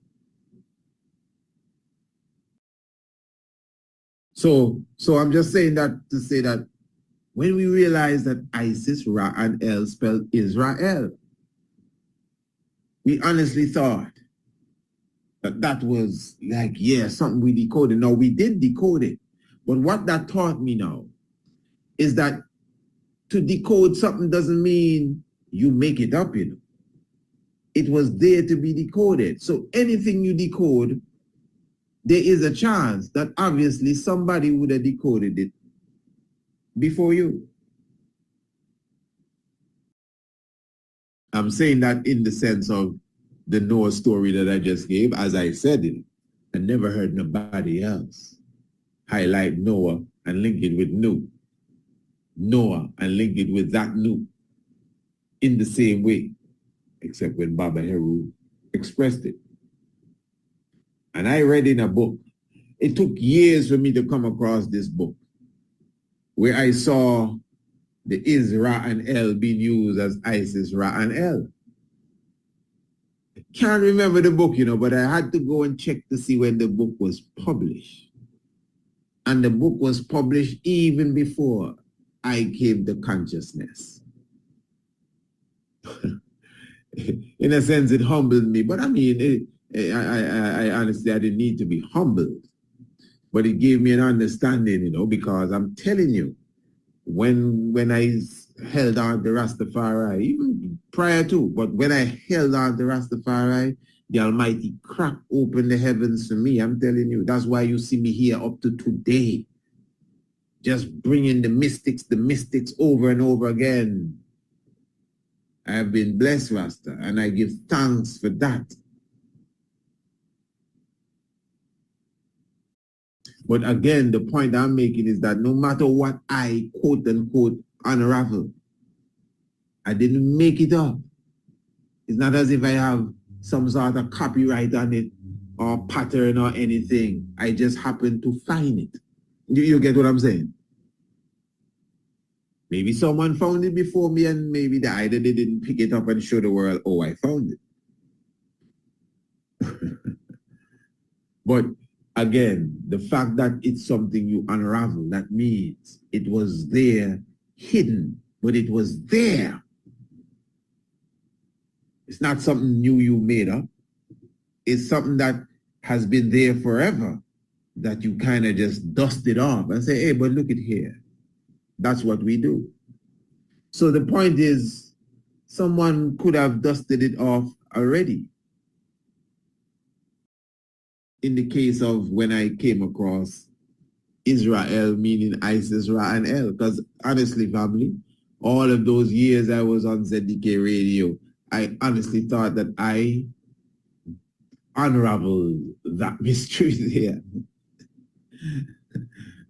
So I'm just saying that to say that when we realize that Isis, Ra, and El spelled Israel, we honestly thought that that was like, yeah, something we decoded. No, we did decode it. But what that taught me now is that to decode something doesn't mean you make it up, you know. It was there to be decoded. So anything you decode, there is a chance that obviously somebody would have decoded it before you. I'm saying that in the sense of the Noah story that I just gave. As I said it, I never heard nobody else highlight Noah and link it with Nu. Noah and link it with that Nu in the same way, except when Baba Heru expressed it. And I read in a book, it took years for me to come across this book, where I saw the Is, Ra, and El being used as Isis, Ra, and El. I can't remember the book, you know, but I had to go and check to see when the book was published. And the book was published even before I came to consciousness. In a sense, it humbled me, but I mean, I honestly, I didn't need to be humbled, but it gave me an understanding, you know, because I'm telling you, when I held on to Rastafari, even prior to, but when I held on to Rastafari, the Almighty cracked open the heavens for me. I'm telling you, that's why you see me here up to today, just bringing the mystics over and over again. I have been blessed, Rasta, and I give thanks for that. But again, the point I'm making is that no matter what I quote unquote unravel, I didn't make it up. It's not as if I have some sort of copyright on it or pattern or anything. I just happen to find it. You get what I'm saying? Maybe someone found it before me and maybe they didn't pick it up and show the world, oh, I found it. But again, the fact that it's something you unravel, that means it was there hidden, but it was there. It's not something new you made up. It's something that has been there forever, that you kind of just dust it off and say, hey, but look at here. That's what we do. So the point is, someone could have dusted it off already. In the case of when I came across Israel, meaning Isis, Ra, and El, because honestly, family, all of those years I was on ZDK radio, I honestly thought that I unraveled that mystery there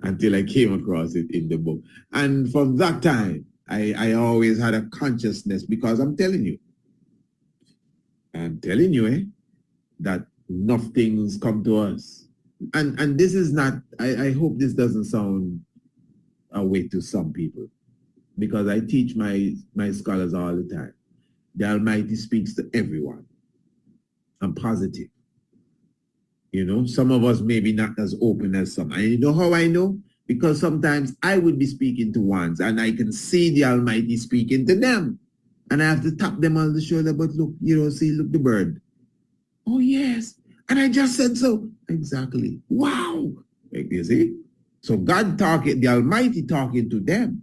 until I came across it in the book. And from that time, I always had a consciousness because I'm telling you, that enough things come to us. And this is not, I hope this doesn't sound a way to some people, because I teach my scholars all the time. The Almighty speaks to everyone. I'm positive. You know, some of us maybe not as open as some. And you know how I know? Because sometimes I would be speaking to ones and I can see the Almighty speaking to them. And I have to tap them on the shoulder, but look, you know, see, look the bird. Oh, yes. And I just said so. Exactly. Wow. Like, you see? So God talking, the Almighty talking to them,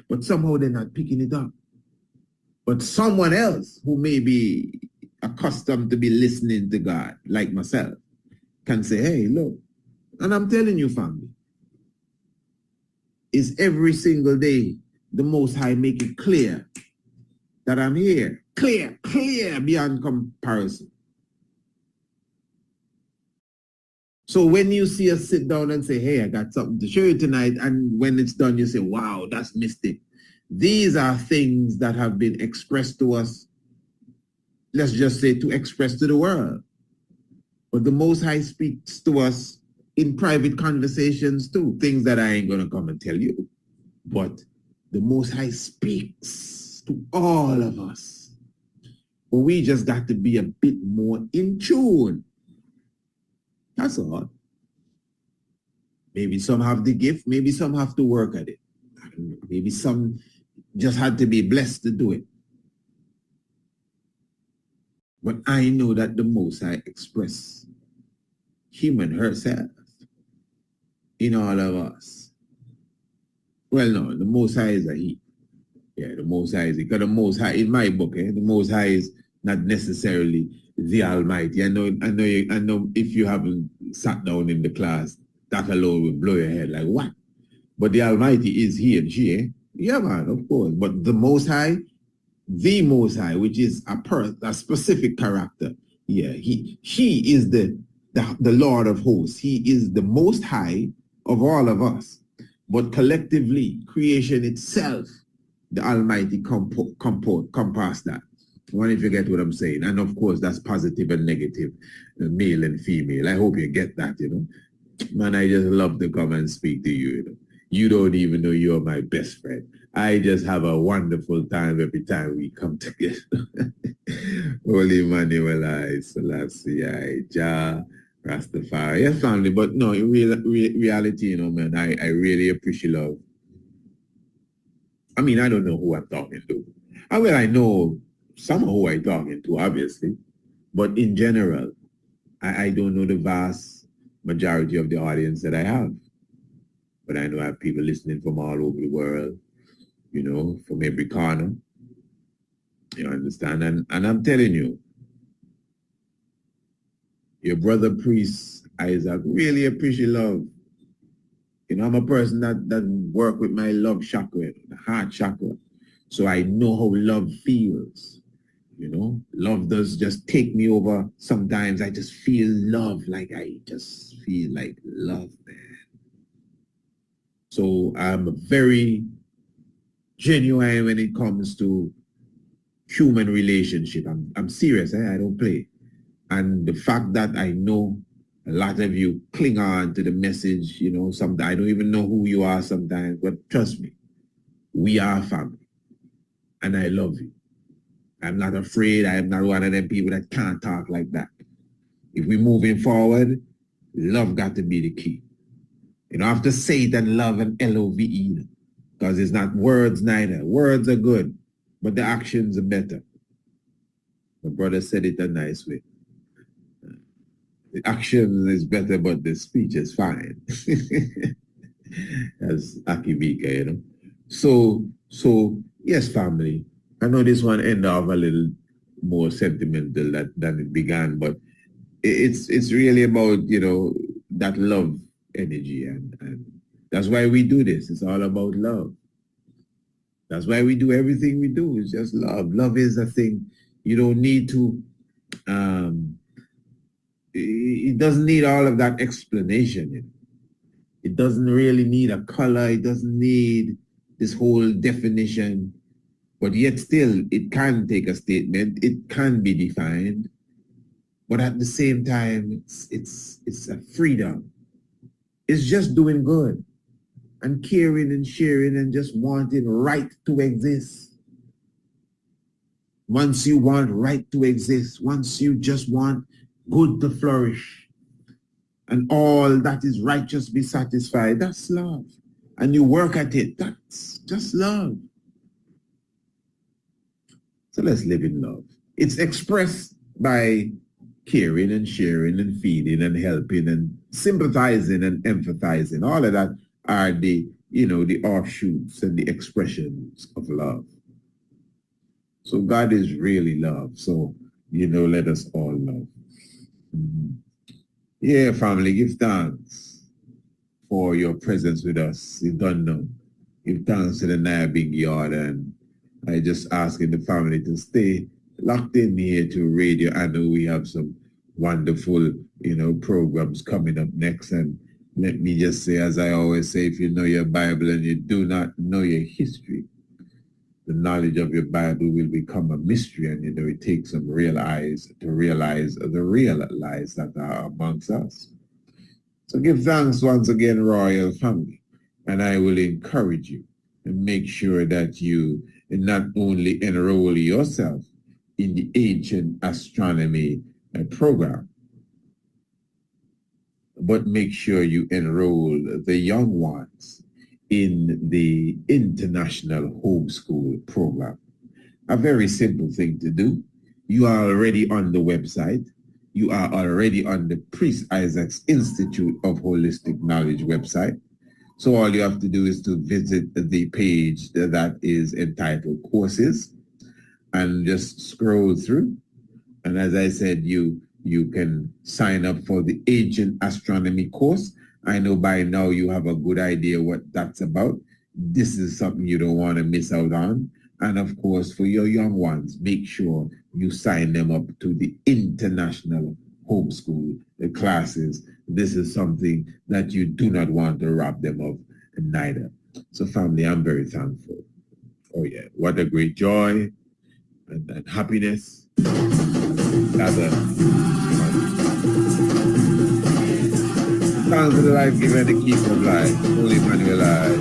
but somehow they're not picking it up. But someone else who may be accustomed to be listening to God, like myself, can say, hey, look, and I'm telling you, family, is every single day the Most High make it clear that I'm here. Clear beyond comparison. So when you see us sit down and say, hey, I got something to show you tonight, and when it's done, you say, wow, that's mystic. These are things that have been expressed to us, let's just say to express to the world. But the Most High speaks to us in private conversations too, things that I ain't going to come and tell you. But the Most High speaks to all of us. But we just got to be a bit more in tune. That's all. Maybe some have the gift, maybe some have to work at it. Maybe some just had to be blessed to do it. But I know that the Most High express human herself in all of us. Well, no, the Most High is a he. Yeah, the Most High is, because the Most High, in my book, the Most High is not necessarily the Almighty. I know if you haven't sat down in the class, that alone will blow your head like, what? But the Almighty is he and she, eh? Yeah, man, of course. But the Most High, which is a specific character, yeah, he is the Lord of hosts. He is the Most High of all of us. But collectively, creation itself, the Almighty compass that. I wonder if you get what I'm saying. And of course, that's positive and negative, male and female. I hope you get that, you know. Man, I just love to come and speak to you, you know. You don't even know you're my best friend. I just have a wonderful time every time we come together. Holy Manuel, I, Selassie, I, Jah, Rastafari. Yes, family, but no, in reality, you know, man, I really appreciate love. I mean, I don't know who I'm talking to. I know some who I'm talking to, obviously, but in general, I don't know the vast majority of the audience that I have. But I know I have people listening from all over the world, you know, from every corner. You understand? And I'm telling you, your brother priest Isaac really appreciate love. You know, I'm a person that work with my love chakra, the heart chakra. So I know how love feels. You know, love does just take me over. Sometimes I just feel love, like I just feel like love, man. So I'm very genuine when it comes to human relationship. I'm serious, I don't play. And the fact that I know a lot of you cling on to the message, you know, sometimes I don't even know who you are sometimes, but trust me, we are family. And I love you. I'm not afraid. I am not one of them people that can't talk like that. If we're moving forward, love got to be the key. You don't have to say it and love and L-O-V-E, because it's not words neither. Words are good, but the actions are better. My brother said it a nice way. The action is better, but the speech is fine. As Akibika, you know. So yes, family. I know this one ended off a little more sentimental than it began, but it's really about, you know, that love energy, and that's why we do this. It's all about love. That's why we do everything we do. It's just love. Love is a thing. You don't need to it doesn't need all of that explanation. It doesn't really need a color. It doesn't need this whole definition, but yet still it can take a statement, it can be defined, but at the same time, it's a freedom. It's just doing good and caring and sharing and just wanting right to exist. Once you want right to exist, once you just want good to flourish, and all that is righteous be satisfied, that's love. And you work at it, that's just love. So let's live in love. It's expressed by caring and sharing and feeding and helping and sympathizing and empathizing. All of that are the offshoots and the expressions of love. So God is really love. So, let us all love. Yeah, family, give thanks for your presence with us. You don't know. Give thanks to the Naya Big Yard, and I just asking the family to stay locked in here to radio. I know we have some wonderful, programs coming up next. And let me just say, as I always say, if you know your Bible and you do not know your history, the knowledge of your Bible will become a mystery, and it takes some real eyes to realize the real lies that are amongst us. So give thanks once again, Royal Family, and I will encourage you and make sure that you not only enroll yourself in the ancient astronomy program, but make sure you enroll the young ones in the International Homeschool program. A very simple thing to do. You are already on the website. You are already on the Priest Isaac's Institute of Holistic Knowledge website. So all you have to do is to visit the page that is entitled Courses and just scroll through. And as I said, you can sign up for the Ancient Astronomy course. I know by now you have a good idea what that's about. This is something you don't want to miss out on. And of course, for your young ones, make sure you sign them up to the International Homeschool classes. This is something that you do not want to rob them of, neither. So family, I'm very thankful. Oh yeah, what a great joy and happiness. Thanks to the life giver and the keeper of life, Holy Emmanuel life.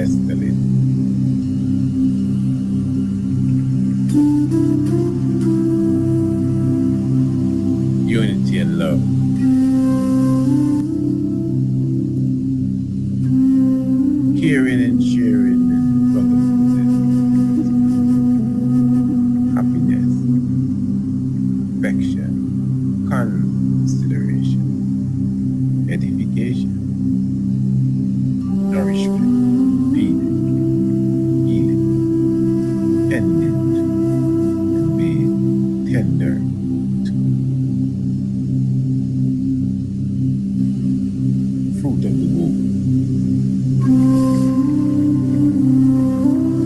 mescaline. Unity and love. Caring and sharing and brotherhood and happiness, affection, consideration, edification, nourishment, feeding, healing, tending to, and being tender to. Fruit of the womb.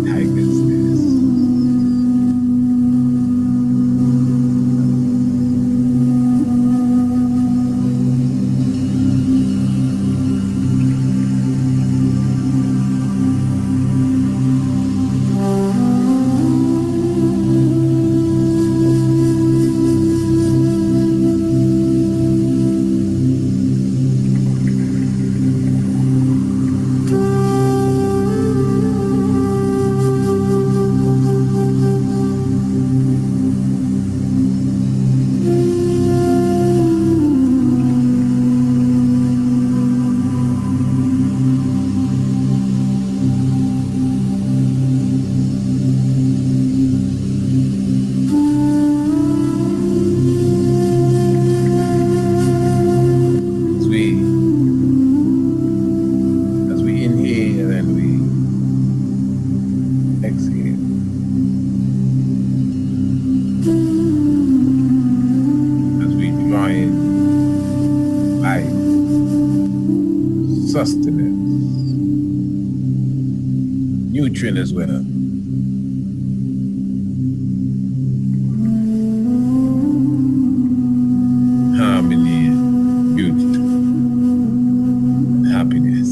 Tiger's nest. As we inhale and we exhale, as we draw in life, sustenance, nutrient as well. Harmony, beauty, happiness.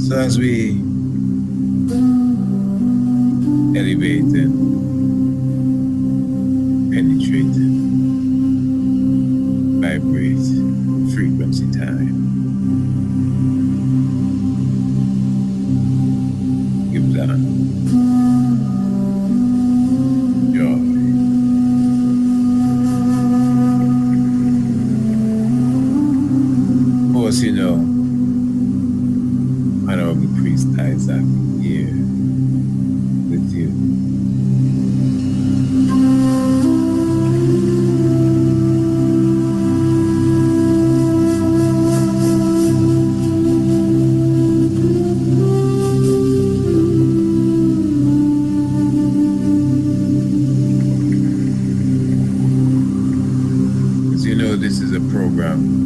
So as we elevate and penetrate, vibrate, frequency time, give that joy. Of course, you know, Honorable Priest Isaac here with you. As you know, this is a program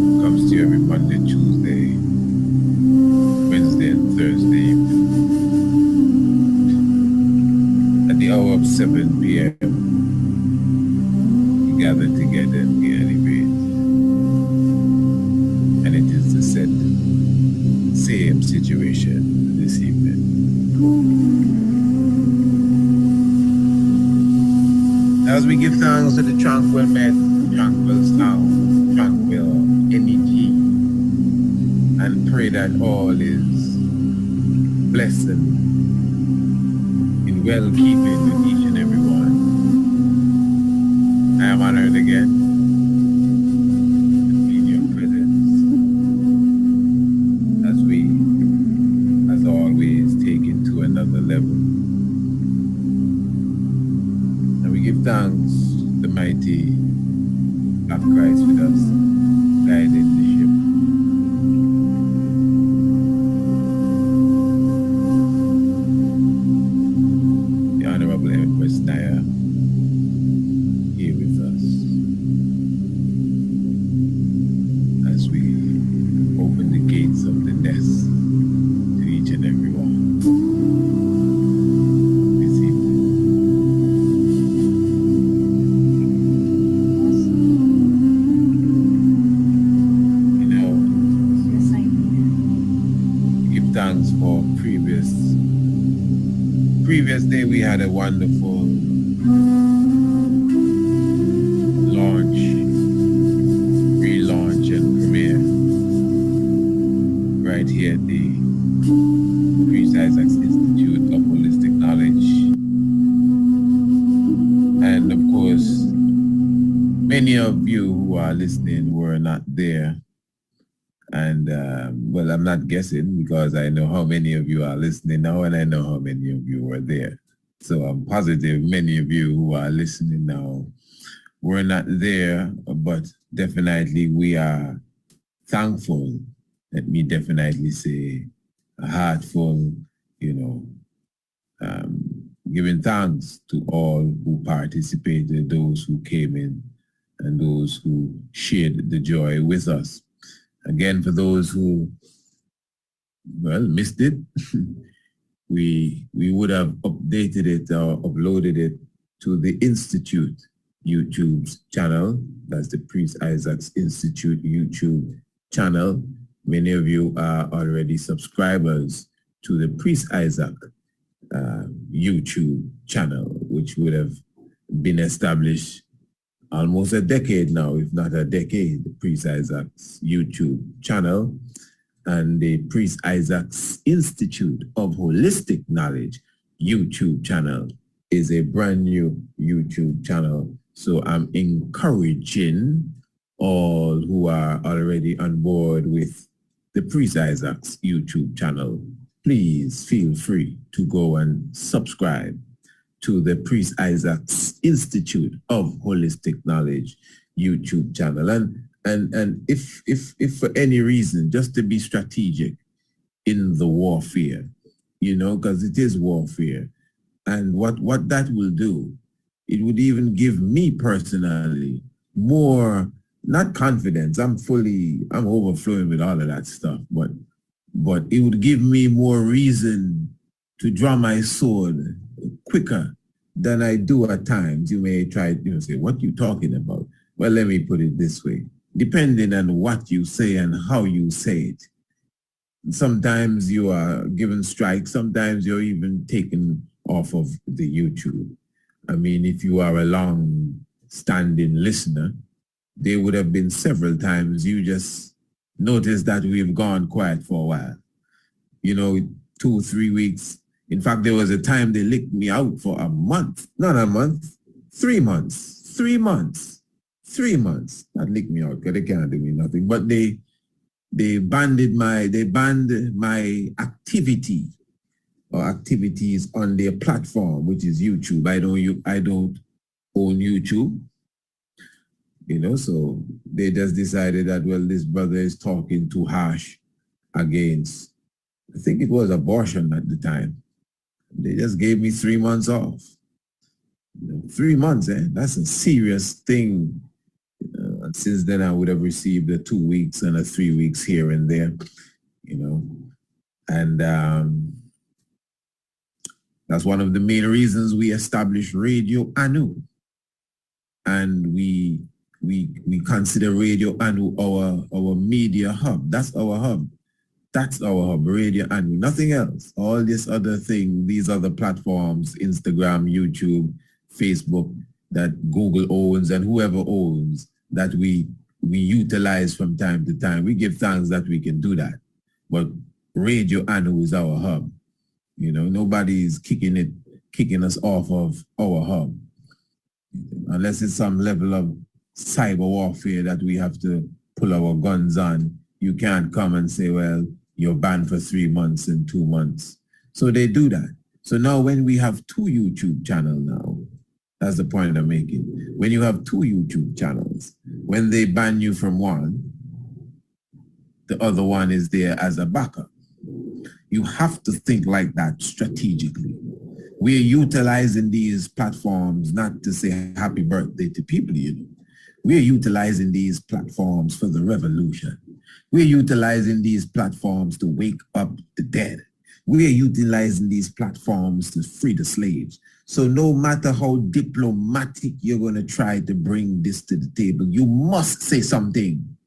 comes to you every Monday, Tuesday, Wednesday and Thursday at the hour of 7 p.m. we gather together and we elevate, and it is the same situation this evening. As we give thanks to the tranquil med, tranquil sound, tranquil energy, and pray that all is blessed in well keeping with each and every one. I am honored again to be in your presence as we, as always, take it to another level. And we give thanks to the mighty Black Christ with us, guiding the ship. The Honorable Empress Naya here with us as we open the gates of the nest to each and every one this evening. had a wonderful launch, relaunch, and premiere right here at the Priest Isaac's Institute of Holistic Knowledge. And of course, many of you who are listening were not there. And well, I'm not guessing because I know how many of you are listening now and I know how many of you were there. So I'm positive many of you who are listening now were not there, but definitely we are thankful. Let me definitely say a heartful, giving thanks to all who participated, those who came in, and those who shared the joy with us. Again, for those who, missed it, we would have updated it or uploaded it to the Institute YouTube channel. That's the Priest Isaac's Institute YouTube channel. Many of you are already subscribers to the Priest Isaac YouTube channel, which would have been established almost a decade now, if not a decade, the Priest Isaac's YouTube channel. And the Priest Isaac's Institute of Holistic Knowledge YouTube channel is a brand new YouTube channel. So I'm encouraging all who are already on board with the Priest Isaac's YouTube channel, please feel free to go and subscribe to the Priest Isaac's Institute of Holistic Knowledge YouTube channel. And if for any reason, just to be strategic in the warfare, because it is warfare, and what that will do, it would even give me personally more, not confidence, I'm overflowing with all of that stuff, but it would give me more reason to draw my sword quicker than I do at times. You may try, say, what you talking about? Well, let me put it this way. Depending on what you say and how you say it, sometimes you are given strikes, sometimes you're even taken off of the YouTube. I mean, if you are a long-standing listener, there would have been several times you just noticed that we've gone quiet for a while. 2 or 3 weeks. In fact, there was a time they licked me out for a month. Not a month, 3 months. 3 months. 3 months. That licked me out because they can't do me nothing. But they banned my activity or activities on their platform, which is YouTube. I don't own YouTube. So they just decided that, well, this brother is talking too harsh against, I think it was abortion at the time. They just gave me 3 months off. 3 months, that's a serious thing. And since then, I would have received a 2 weeks and a 3 weeks here and there, And that's one of the main reasons we established Radio Anu. And we consider Radio Anu our media hub. That's our hub. That's our hub, Radio Anu, nothing else. All this other thing, these other platforms, Instagram, YouTube, Facebook, that Google owns and whoever owns, that we utilize from time to time. We give thanks that we can do that. But Radio Anu is our hub. Nobody's kicking us off of our hub. Unless it's some level of cyber warfare that we have to pull our guns on. You can't come and say, well, you're banned for 3 months and 2 months. So they do that. So now when we have 2 YouTube channels now, that's the point I'm making. When you have 2 YouTube channels, when they ban you from one, the other one is there as a backup. You have to think like that strategically. We're utilizing these platforms not to say happy birthday to people, We're utilizing these platforms for the revolution. We're utilizing these platforms to wake up the dead. We're utilizing these platforms to free the slaves. So no matter how diplomatic you're going to try to bring this to the table, you must say something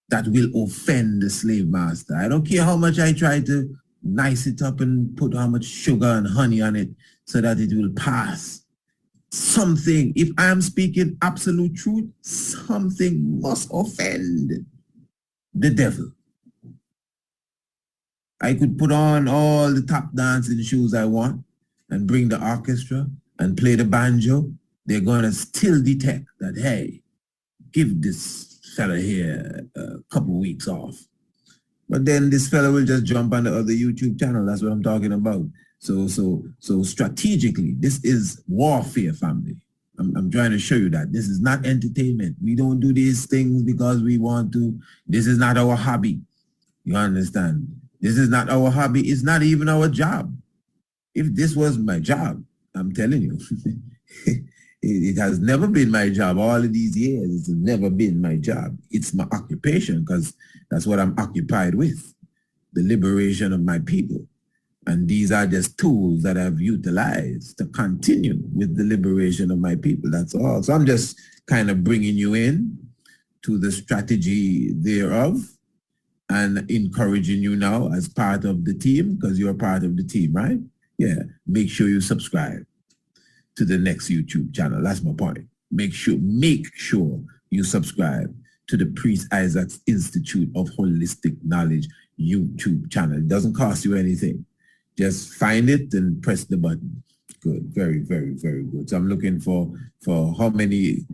that will offend the slave master. I don't care how much I try to nice it up and put how much sugar and honey on it. so that it will pass. Something, if I am speaking absolute truth, something must offend the devil. I could put on all the tap dancing shoes I want and bring the orchestra and play the banjo. They're going to still detect that, hey, give this fella here a couple of weeks off. But then this fella will just jump on the other YouTube channel. That's what I'm talking about. So strategically, this is warfare, family. I'm trying to show you that. This is not entertainment. We don't do these things because we want to. This is not our hobby. You understand? This is not our hobby. It's not even our job. If this was my job, I'm telling you, it has never been my job. All of these years, it's never been my job. It's my occupation because that's what I'm occupied with, the liberation of my people. And these are just tools that I've utilized to continue with the liberation of my people. That's all. So I'm just kind of bringing you in to the strategy thereof and encouraging you now as part of the team, because you're part of the team, right? Yeah, make sure you subscribe to the next YouTube channel. That's my point. Make sure you subscribe to the Priest Isaac's Institute of Holistic Knowledge YouTube channel. It doesn't cost you anything. Just find it and press the button. Good, very, very, very good. So I'm looking for how many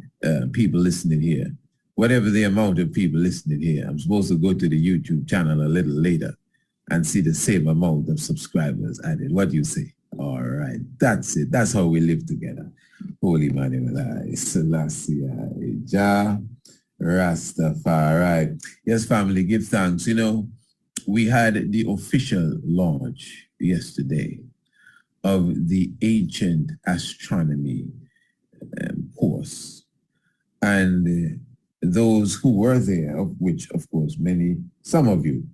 people listening here. Whatever the amount of people listening here, I'm supposed to go to the YouTube channel a little later and see the same amount of subscribers added. What do you say? All right, that's it. That's how we live together. Holy Manuel, Selassie, Jah, Rastafari. Yes, family, give thanks. You know, we had the official launch yesterday of the ancient astronomy course. And those who were there, of which, of course, some of you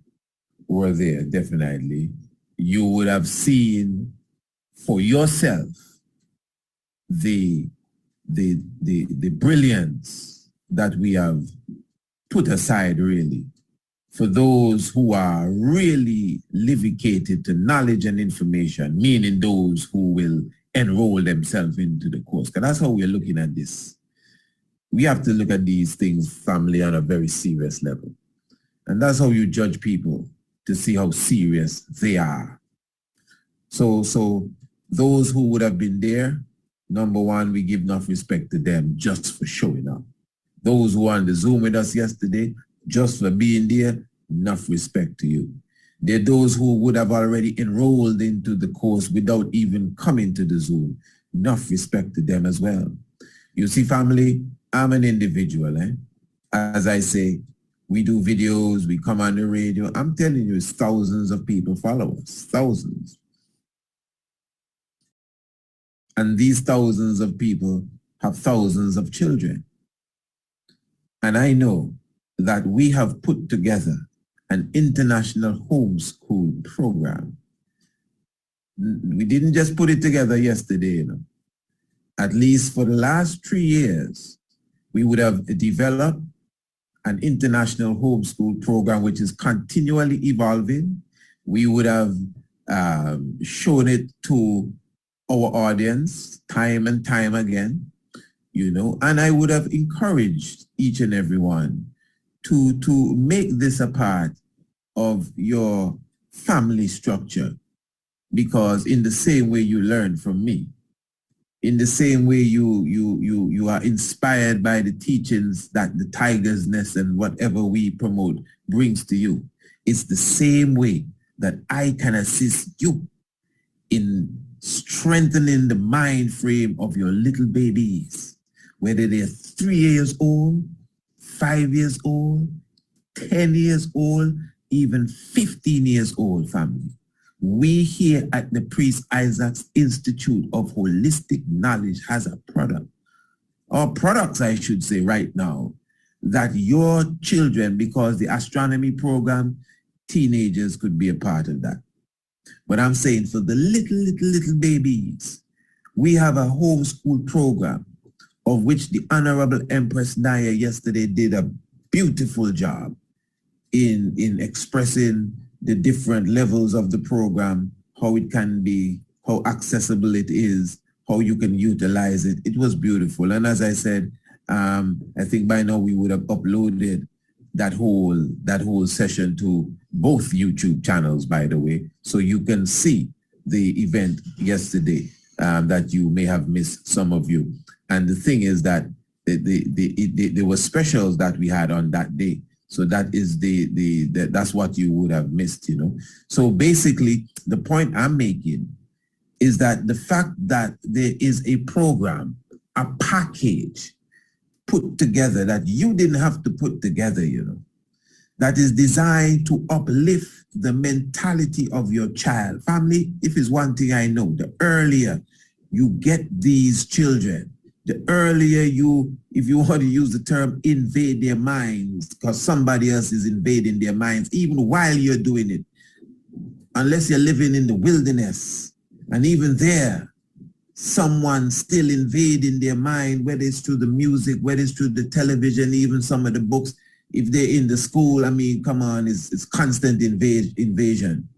were there, definitely, you would have seen for yourself the brilliance that we have put aside, really, for those who are really livicated to knowledge and information, meaning those who will enroll themselves into the course. Because that's how we're looking at this. We have to look at these things, family, on a very serious level. And that's how you judge people, to see how serious they are. So those who would have been there, number one, we give enough respect to them just for showing up. Those who were on the Zoom with us yesterday, just for being there, enough respect to you. There are those who would have already enrolled into the course without even coming to the Zoom. Enough respect to them as well. You see, family, I'm an individual. As I say, we do videos, we come on the radio. I'm telling you, thousands of people follow us, thousands. And these thousands of people have thousands of children. And I know that we have put together an international homeschool program. We didn't just put it together yesterday, you know. At least for the last 3 years, we would have developed an international homeschool program which is continually evolving. We would have shown it to our audience time and time again, you know, and I would have encouraged each and every one to make this a part of your family structure, because in the same way you learn from me, in the same way you are inspired by the teachings that the Tiger's Nest and whatever we promote brings to you, it's the same way that I can assist you in strengthening the mind frame of your little babies, whether they're 3 years old, 5 years old, 10 years old, even 15 years old, family. We here at the Priest Isaac's Institute of Holistic Knowledge has a product, or products I should say right now, that your children, because the astronomy program, teenagers could be a part of that. But I'm saying for the little babies, we have a homeschool program of which the Honorable Empress Naya yesterday did a beautiful job in expressing the different levels of the program, how it can be how accessible it is, how you can utilize it. It was beautiful. And as I said, I think by now we would have uploaded that whole session to both YouTube channels, by the way, so you can see the event yesterday that you may have missed, some of you. And the thing is that there were specials that we had on that day. So that is that's what you would have missed, you know. So basically, the point I'm making is that the fact that there is a program, a package put together that you didn't have to put together, you know, that is designed to uplift the mentality of your child. Family, if it's one thing I know, the earlier you get these children, the earlier you, if you want to use the term, invade their minds, because somebody else is invading their minds, even while you're doing it, unless you're living in the wilderness, and even there, someone still invading their mind, whether it's through the music, whether it's through the television, even some of the books. If they're in the school, I mean, come on, it's constant invasion.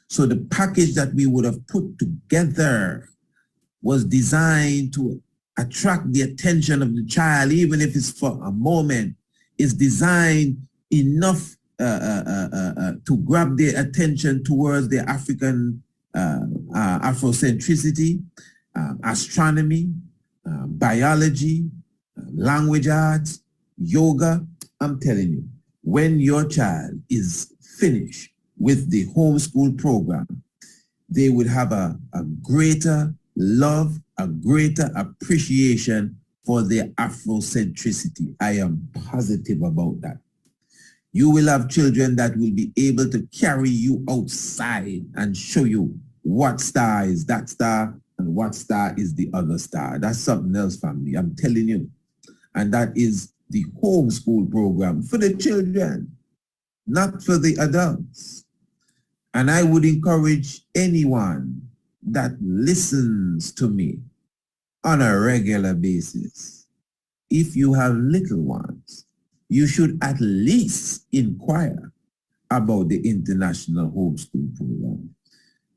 So the package that we would have put together was designed to attract the attention of the child, even if it's for a moment. It's designed enough to grab their attention towards their African Afrocentricity, astronomy, biology, language arts, yoga. I'm telling you, when your child is finished with the homeschool program, they would have a greater love, a greater appreciation for their Afrocentricity. I am positive about that. You will have children that will be able to carry you outside and show you what star is that star and what star is the other star. That's something else, family. I'm telling you. And that is the homeschool program for the children, not for the adults. And I would encourage anyone that listens to me on a regular basis, if you have little ones, you should at least inquire about the International Homeschool Program.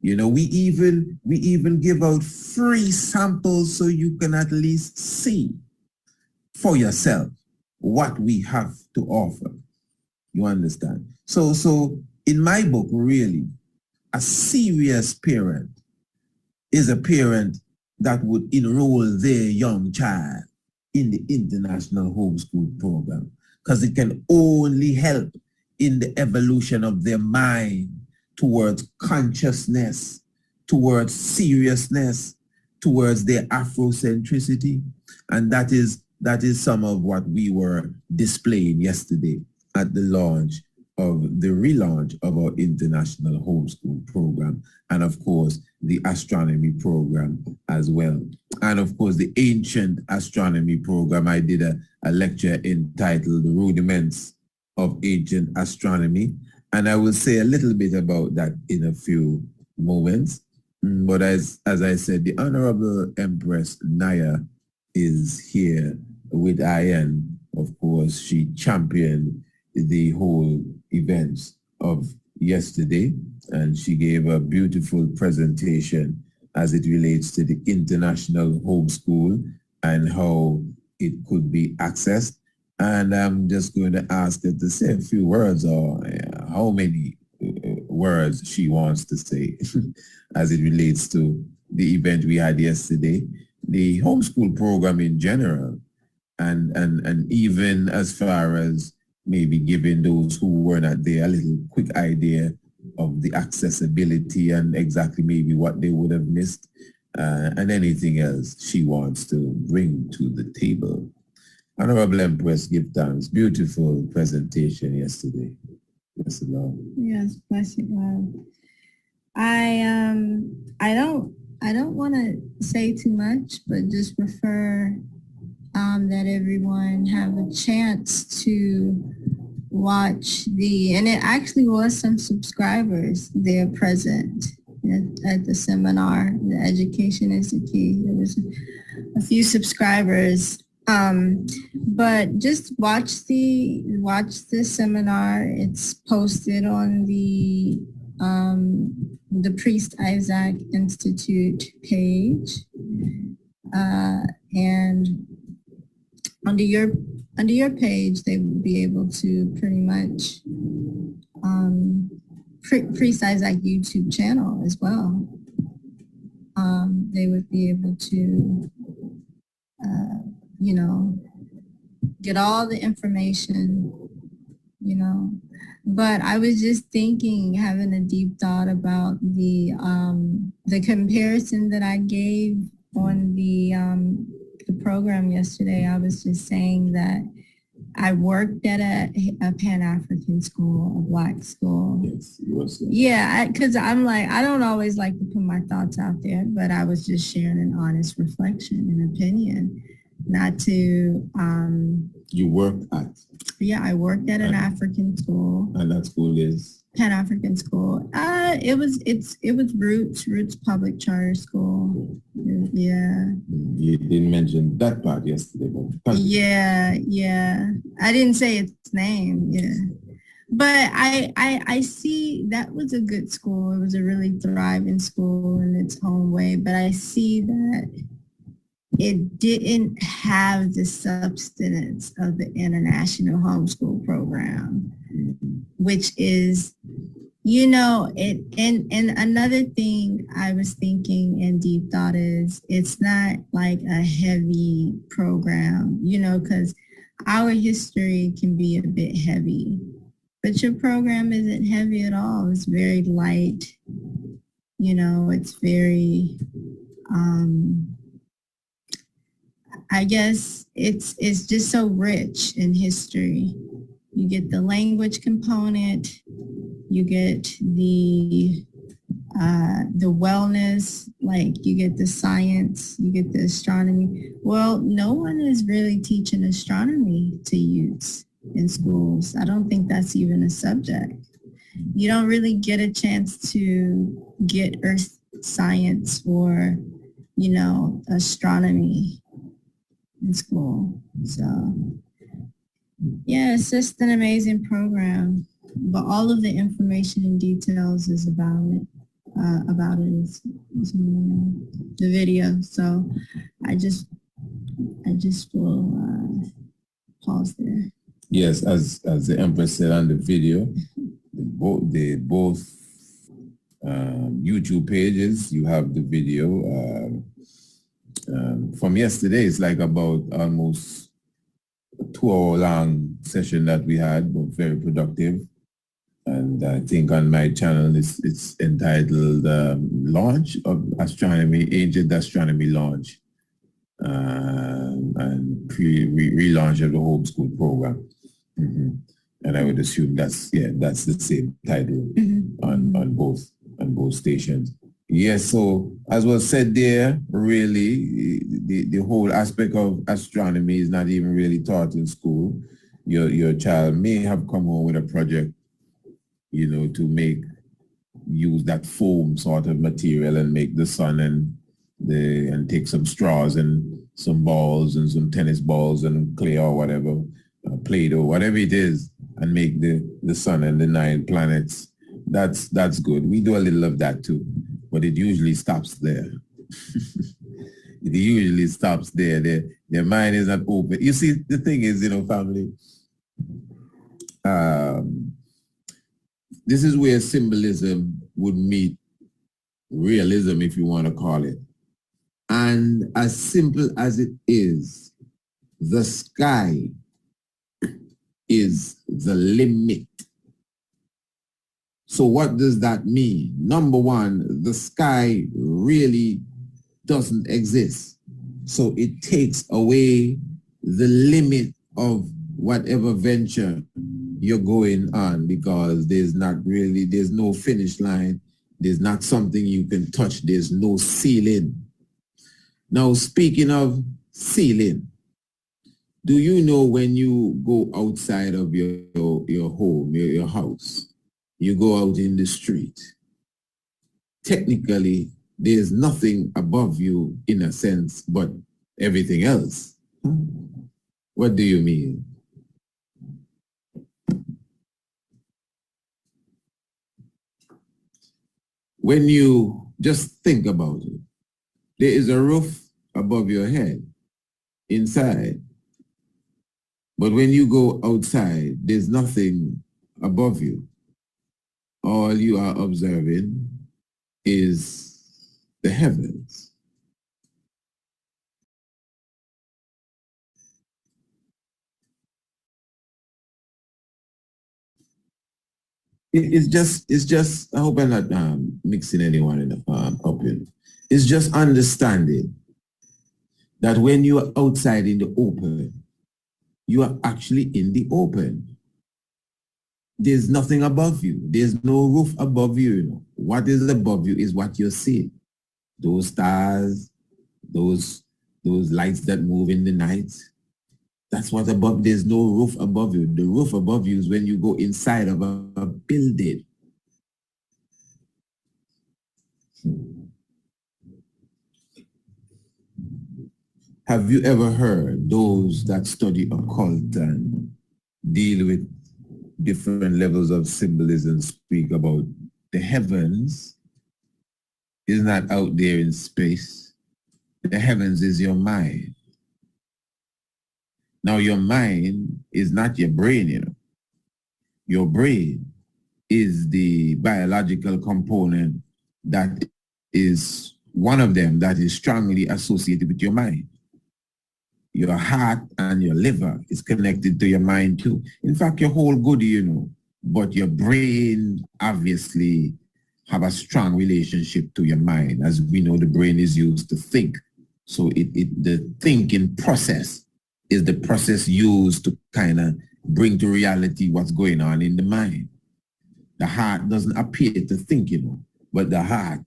You know, we even give out free samples so you can at least see for yourself what we have to offer. You understand? So in my book, really, a serious parent is a parent that would enroll their young child in the International Homeschool Program, because it can only help in the evolution of their mind towards consciousness, towards seriousness, towards their Afrocentricity. And that is some of what we were displaying yesterday at the relaunch of our International Homeschool Program, and of course the Astronomy Program as well. And of course the Ancient Astronomy Program, I did a lecture entitled The Rudiments of Ancient Astronomy, and I will say a little bit about that in a few moments. But as I said, the Honorable Empress Naya is here with IN. Of course, she championed the whole events of yesterday, and she gave a beautiful presentation as it relates to the International Homeschool and how it could be accessed. And I'm just going to ask her to say a few words, or how many words she wants to say as it relates to the event we had yesterday, the homeschool program in general, and even as far as maybe giving those who were not there a little quick idea of the accessibility and exactly maybe what they would have missed, and anything else she wants to bring to the table. Honorable Empress, give thanks. Beautiful presentation yesterday. Bless the Lord. Yes, bless you, God. I don't want to say too much, but just prefer that everyone have a chance to watch and it actually was some subscribers there present at the seminar. The education is the key. There was a few subscribers, but just watch the seminar. It's posted on the the Priest Isaac Institute page. And under your page, they will be able to pretty much Priest Isaac YouTube channel as well. They would be able to, get all the information, But I was just thinking, having a deep thought about the comparison that I gave on the program yesterday. I was just saying that I worked at a Pan-African school, a Black school. Yes, you were saying. Yeah, because I'm like, I don't always like to put my thoughts out there, but I was just sharing an honest reflection and opinion, not to... You worked at? Yeah, I worked at an African school. And that school is? Pan-African school. It was Roots Public Charter School. Yeah. You didn't mention that part yesterday, but yeah. I didn't say its name. Yeah, but I see that was a good school. It was a really thriving school in its own way. But I see that it didn't have the substance of the international homeschool program, which is, and another thing I was thinking in deep thought is it's not like a heavy program, because our history can be a bit heavy, but your program isn't heavy at all. It's very light, it's very, I guess it's just so rich in history. You get the language component, you get the wellness, like you get the science, you get the astronomy. Well, no one is really teaching astronomy to youths in schools. I don't think that's even a subject. You don't really get a chance to get earth science or, astronomy in school. So yeah, it's just an amazing program, but all of the information and details is about it is in the video. So I just will pause there. yes, as the Empress said on the video, both YouTube pages, you have the video from yesterday. It's like about almost a 2-hour long session that we had, but very productive. And I think on my channel, it's entitled Launch of Astronomy, Ancient Astronomy Launch, and relaunch of the Homeschool program. And I would assume that's the same title on both stations. Yes, so as was said there, really, the whole aspect of astronomy is not even really taught in school. Your child may have come home with a project, to use that foam sort of material and make the sun and take some straws and some balls and some tennis balls and clay or whatever, Play-Doh, whatever it is, and make the sun and the 9 planets. That's good. We do a little of that too, but it usually stops there. It usually stops there. Their mind is not open. You see, the thing is, family, this is where symbolism would meet realism, if you want to call it. And as simple as it is, the sky is the limit. So what does that mean? Number one, the sky really doesn't exist. So it takes away the limit of whatever venture you're going on, because there's no finish line. There's not something you can touch. There's no ceiling. Now, speaking of ceiling, do you know when you go outside of your home, your house, you go out in the street, technically, there's nothing above you in a sense, but everything else. What do you mean? when you just think about it, there is a roof above your head inside. But when you go outside, there's nothing above you. All you are observing is the heavens. It's just, I hope I'm not mixing anyone in the up in. It's just understanding that when you are outside in the open, you are actually in the open. There's nothing above you. There's no roof above you. You know. What is above you is what you're seeing. Those stars, those lights that move in the night. That's what above. There's no roof above you. The roof above you is when you go inside of a building. Have you ever heard those that study occult and deal with different levels of symbolism speak about the heavens is not out there in space. The heavens is your mind. Now your mind is not your brain, you know. Your brain is the biological component that is one of them that is strongly associated with your mind. Your heart and your liver is connected to your mind too. In fact, your whole body, you know, but your brain obviously have a strong relationship to your mind. As we know, the brain is used to think. So the thinking process is the process used to kind of bring to reality what's going on in the mind. The heart doesn't appear to think, you know, but the heart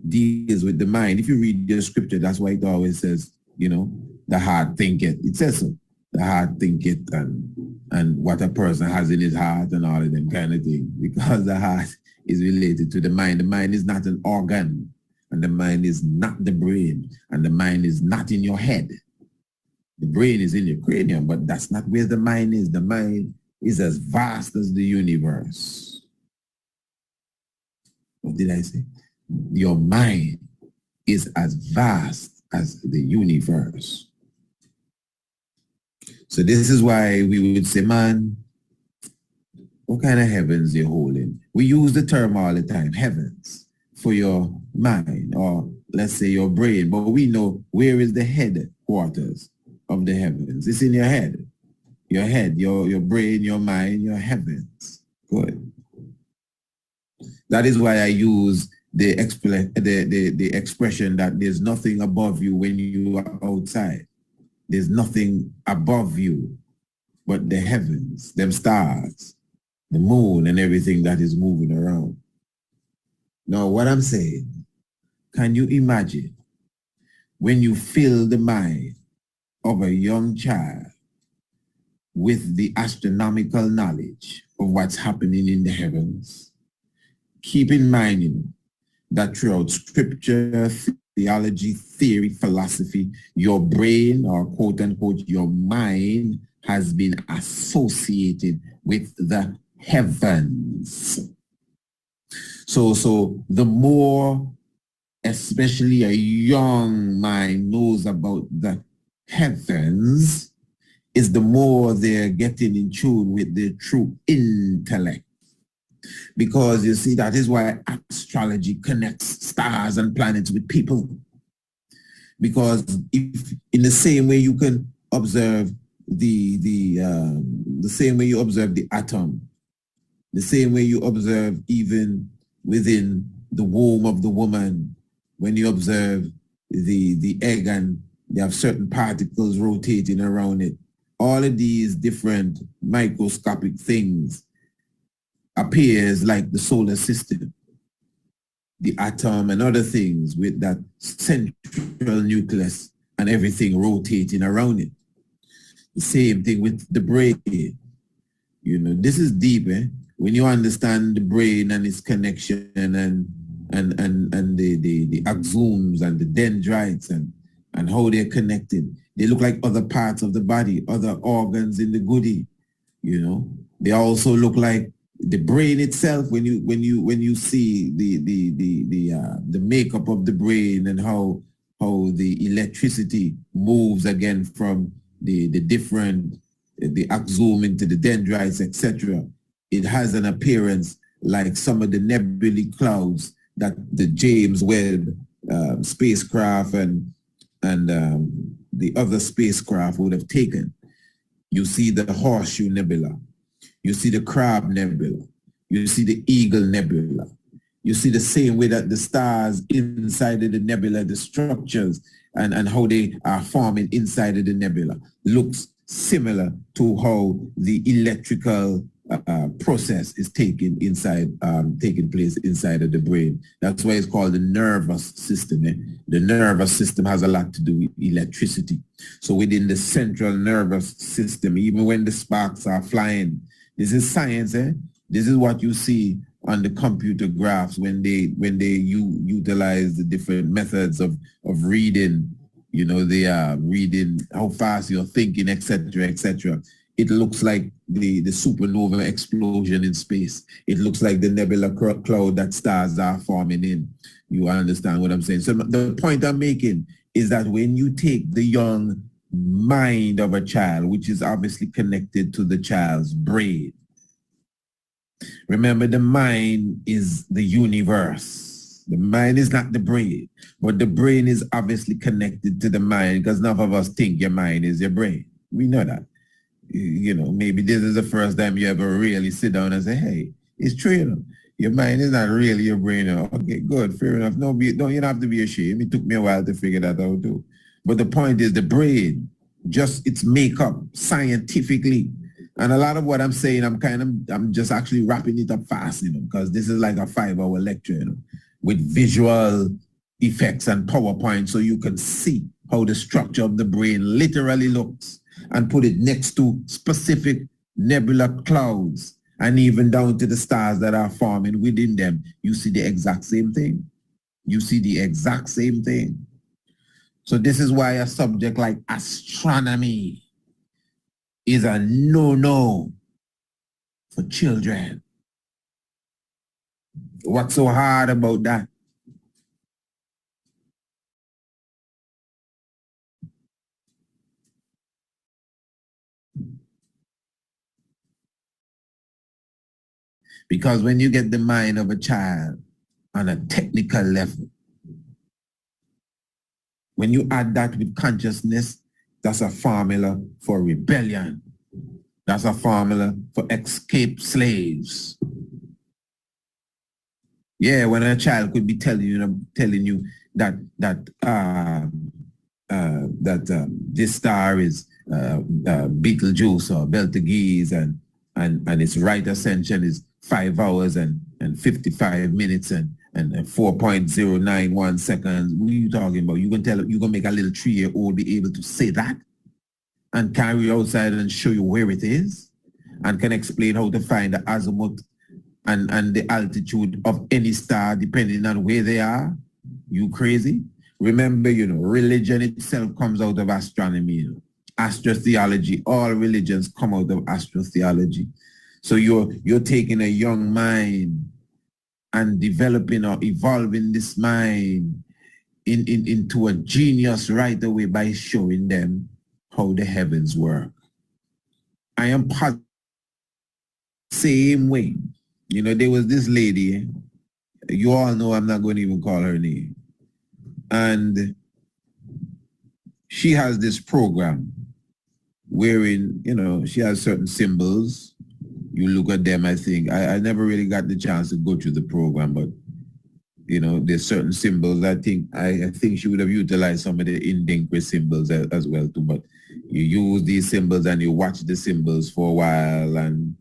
deals with the mind. If you read the scripture, that's why it always says, you know, the heart thinketh. It says so. The heart thinketh and what a person has in his heart and all of them kind of thing. Because the heart is related to the mind. The mind is not an organ. And the mind is not the brain. And the mind is not in your head. The brain is in your cranium, but that's not where the mind is. The mind is as vast as the universe. What did I say? Your mind is as vast as the universe. So this is why we would say, man, what kind of heavens you're holding? We use the term all the time, heavens, for your mind, or let's say your brain, but we know where is the headquarters of the heavens. It's in your head, your brain, your mind, your heavens. Good. That is why I use the expression that there's nothing above you when you are outside. There's nothing above you but the heavens, them stars, the moon, and everything that is moving around. Now, what I'm saying, can you imagine when you fill the mind of a young child with the astronomical knowledge of what's happening in the heavens? Keep in mind, you know, that throughout scripture, theology, theory, philosophy, your brain, or quote unquote, your mind has been associated with the heavens. So the more, especially a young mind knows about the heavens, is the more they're getting in tune with their true intellect. Because you see, that is why astrology connects stars and planets with people. Because if in the same way you can observe the same way you observe the atom, the same way you observe even within the womb of the woman, when you observe the egg and they have certain particles rotating around it, all of these different microscopic things appears like the solar system, the atom and other things with that central nucleus and everything rotating around it. The same thing with the brain. You know, this is deep, eh? When you understand the brain and its connection and the axons and the dendrites and how they're connected. They look like other parts of the body, other organs in the goodie, you know. They also look like the brain itself, when you see the makeup of the brain and how the electricity moves again from the different the axon into the dendrites, etc., it has an appearance like some of the nebulae clouds that the James Webb spacecraft and the other spacecraft would have taken. You see the Horseshoe Nebula. You see the Crab Nebula. You see the Eagle Nebula. You see the same way that the stars inside of the nebula, the structures and how they are forming inside of the nebula looks similar to how the electrical process is taking place inside of the brain. That's why it's called the nervous system. The nervous system has a lot to do with electricity. So within the central nervous system, even when the sparks are flying, this is science. This is what you see on the computer graphs when they utilize the different methods of reading. You know, they are reading how fast you're thinking, etc., etc. It looks like the supernova explosion in space. It looks like the nebula cloud that stars are forming in. You understand what I'm saying? So the point I'm making is that when you take the young mind of a child, which is obviously connected to the child's brain, remember the mind is the universe. The mind is not the brain, but the brain is obviously connected to the mind because none of us think your mind is your brain. We know that. You know, maybe this is the first time you ever really sit down and say, hey, it's true, you know. Your mind is not really your brain. Okay, good, fair enough. No, you don't have to be ashamed. It took me a while to figure that out too. But the point is the brain, just its makeup scientifically. And a lot of what I'm saying, I'm just actually wrapping it up fast, you know, because this is like a 5-hour lecture, you know, with visual effects and PowerPoint so you can see how the structure of the brain literally looks and put it next to specific nebula clouds and even down to the stars that are forming within them. You see the exact same thing. You see the exact same thing. So this is why a subject like astronomy is a no-no for children. What's so hard about that? Because when you get the mind of a child on a technical level, when you add that with consciousness, that's a formula for rebellion. That's a formula for escaped slaves. Yeah, when a child could be telling you that this star is Betelgeuse or Betelgeuse and its right ascension is 5 hours and 55 minutes and 4.091 seconds. What are you talking about? You gonna make a little 3-year-old be able to say that and carry outside and show you where it is and can explain how to find the azimuth and the altitude of any star depending on where they are? You crazy? Remember, you know, religion itself comes out of astronomy. You know? Astrotheology, all religions come out of astrotheology. So you're taking a young mind and developing or evolving this mind into a genius right away by showing them how the heavens work. I am positive same way. You know, there was this lady, you all know I'm not going to even call her name. And she has this program wherein, you know, she has certain symbols. You look at them, I think. I never really got the chance to go through the program, but, you know, there's certain symbols. I think she would have utilized some of the Indinkwe symbols as well, too. But you use these symbols and you watch the symbols for a while and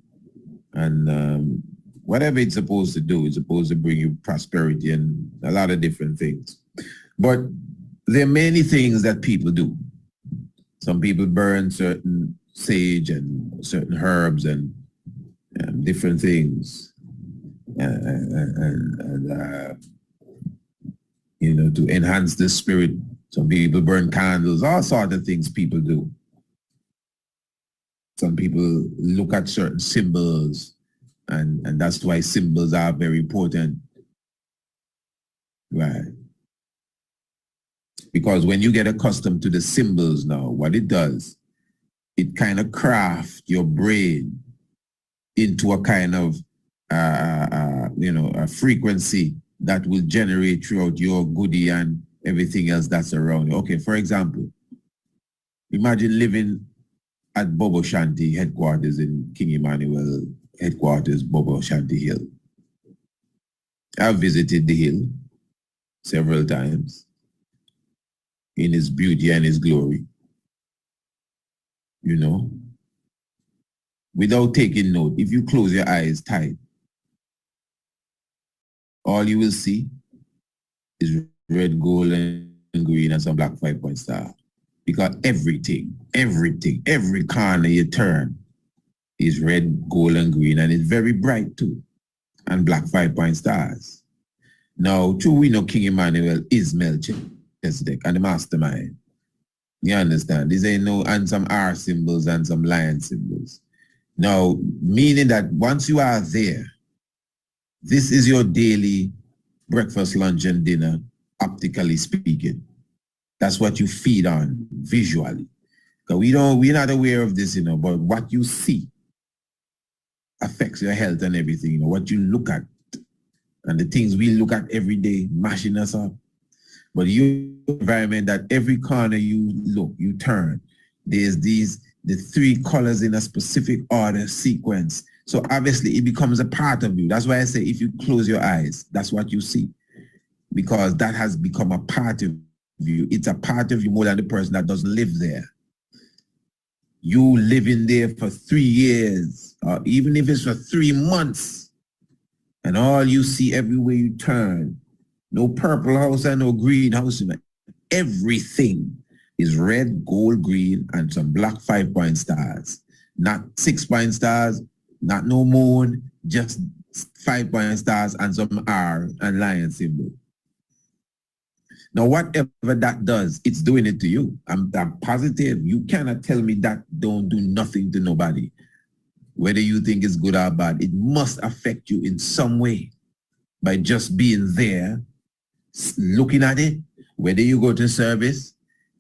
whatever it's supposed to do, it's supposed to bring you prosperity and a lot of different things. But there are many things that people do. Some people burn certain sage and certain herbs and different things, you know, to enhance the spirit. Some people burn candles, all sorts of things people do. Some people look at certain symbols And that's why symbols are very important. Right. Because when you get accustomed to the symbols now, what it does, it kind of crafts your brain into a kind of, a frequency that will generate throughout your goodie and everything else that's around you. Okay, for example, imagine living at Bobo Shanti headquarters in King Emmanuel headquarters, Bobo Shanti Hill. I've visited the hill several times in his beauty and his glory, you know, without taking note. If you close your eyes tight, all you will see is red, gold, and green and some black 5-point star. Because every corner you turn is red, gold, and green, and it's very bright too, and black 5-point stars. Now, true, we know King Emmanuel is Melchizedek and the mastermind. You understand? These ain't no, and some R symbols and some lion symbols. Now, meaning that once you are there, this is your daily breakfast, lunch, and dinner, optically speaking. That's what you feed on visually. Because we're not aware of this, but what you see affects your health and everything, what you look at and the things we look at every day, mashing us up. But your environment, that every corner you look, you turn, there's the 3 colors in a specific order sequence. So obviously it becomes a part of you. That's why I say if you close your eyes, that's what you see. Because that has become a part of you. It's a part of you more than the person that doesn't live there. You living there for 3 years, or even if it's for 3 months, and all you see everywhere you turn, no purple house and no green house, everything is red, gold, green, and some black 5-point stars. Not 6-point stars, not no moon, just 5-point stars and some R and lion symbol. Now, whatever that does, it's doing it to you. I'm positive. You cannot tell me that don't do nothing to nobody. Whether you think it's good or bad, it must affect you in some way by just being there, looking at it, whether you go to service,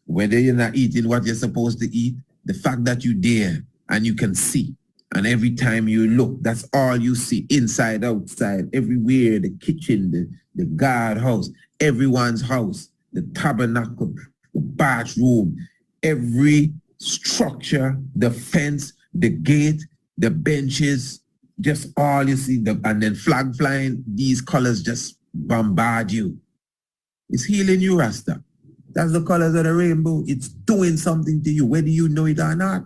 whether you're not eating what you're supposed to eat, the fact that you're there and you can see. And every time you look, that's all you see, inside, outside, everywhere, the kitchen, the guardhouse, everyone's house, the tabernacle, the bathroom, every structure, the fence, the gate, the benches, just all you see, and then flag flying, these colors just bombard you. It's healing you, Rasta. That's the colors of the rainbow. It's doing something to you, whether you know it or not.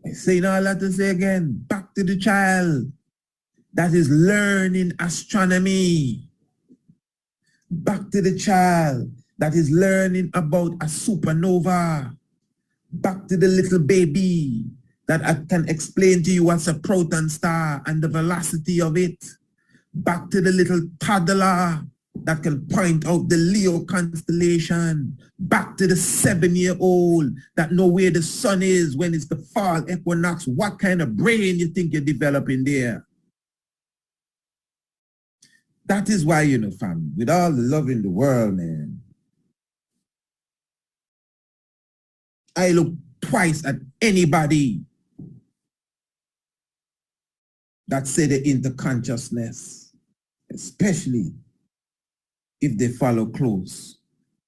I say all that to say again, back to the child that is learning astronomy. Back to the child that is learning about a supernova. Back to the little baby that I can explain to you what's a proton star and the velocity of it. Back to the little toddler that can point out the Leo constellation. Back to the 7-year-old that know where the sun is when it's the fall equinox. What kind of brain you think you're developing there? That is why, family, with all the love in the world, man, I look twice at anybody that say they're into consciousness, especially if they follow close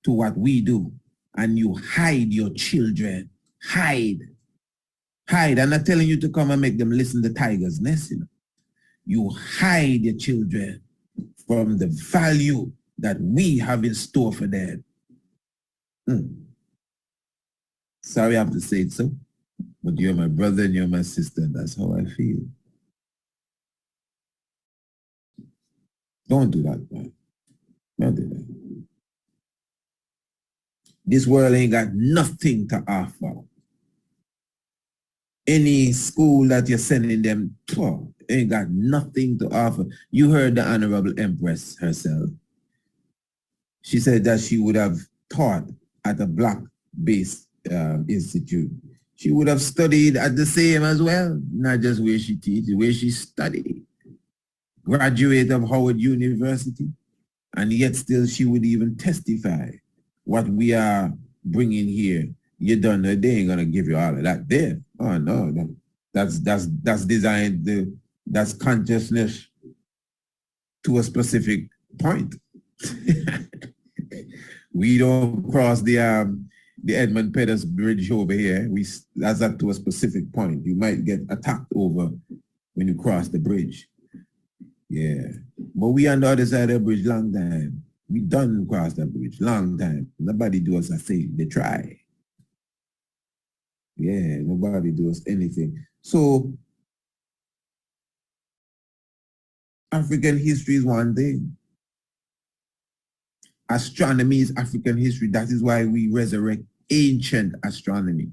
to what we do and you hide your children. Hide. I'm not telling you to come and make them listen to Tiger's Nest. You hide your children from the value that we have in store for them. Sorry I have to say it so, but you're my brother and you're my sister, and that's how I feel. Don't do that, man. Don't do that. This world ain't got nothing to offer. Any school that you're sending them to ain't got nothing to offer. You heard the Honorable Empress herself. She said that she would have taught at a black-based institute she would have studied at the same as well, not just where she teaches, where she studied. Graduate of Howard University, and yet still she would even testify what we are bringing here. You don't know, they ain't gonna give you all of that there. Oh no, that's designed, that's consciousness to a specific point. We don't cross the Edmund Pettus Bridge over here. That's up to a specific point. You might get attacked over when you cross the bridge. Yeah. But we on the other side of the bridge long time. We done cross the bridge long time. Nobody do us a thing. They try. Yeah, nobody do us anything. So African history is one thing. Astronomy is African history. That is why we resurrect ancient astronomy.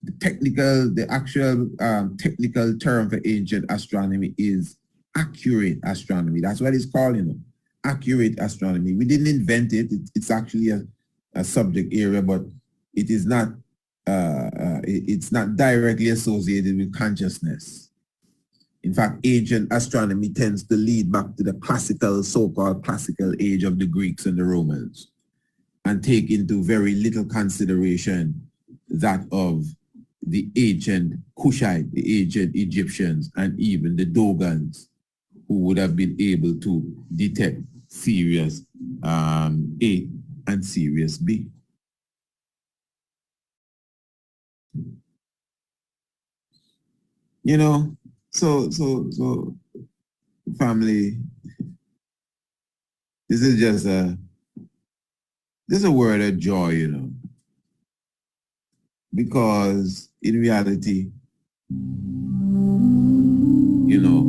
The actual technical term for ancient astronomy is accurate astronomy. That's what it's called, you know, accurate astronomy. We didn't invent it. It's actually a subject area, but it is not. It's not directly associated with consciousness. In fact, ancient astronomy tends to lead back to the classical, so-called classical age of the Greeks and the Romans, and take into very little consideration that of the ancient Kushite, the ancient Egyptians, and even the Dogons, who would have been able to detect Sirius A and Sirius B. You know, so family, this is just a word of joy, you know, because in reality, you know,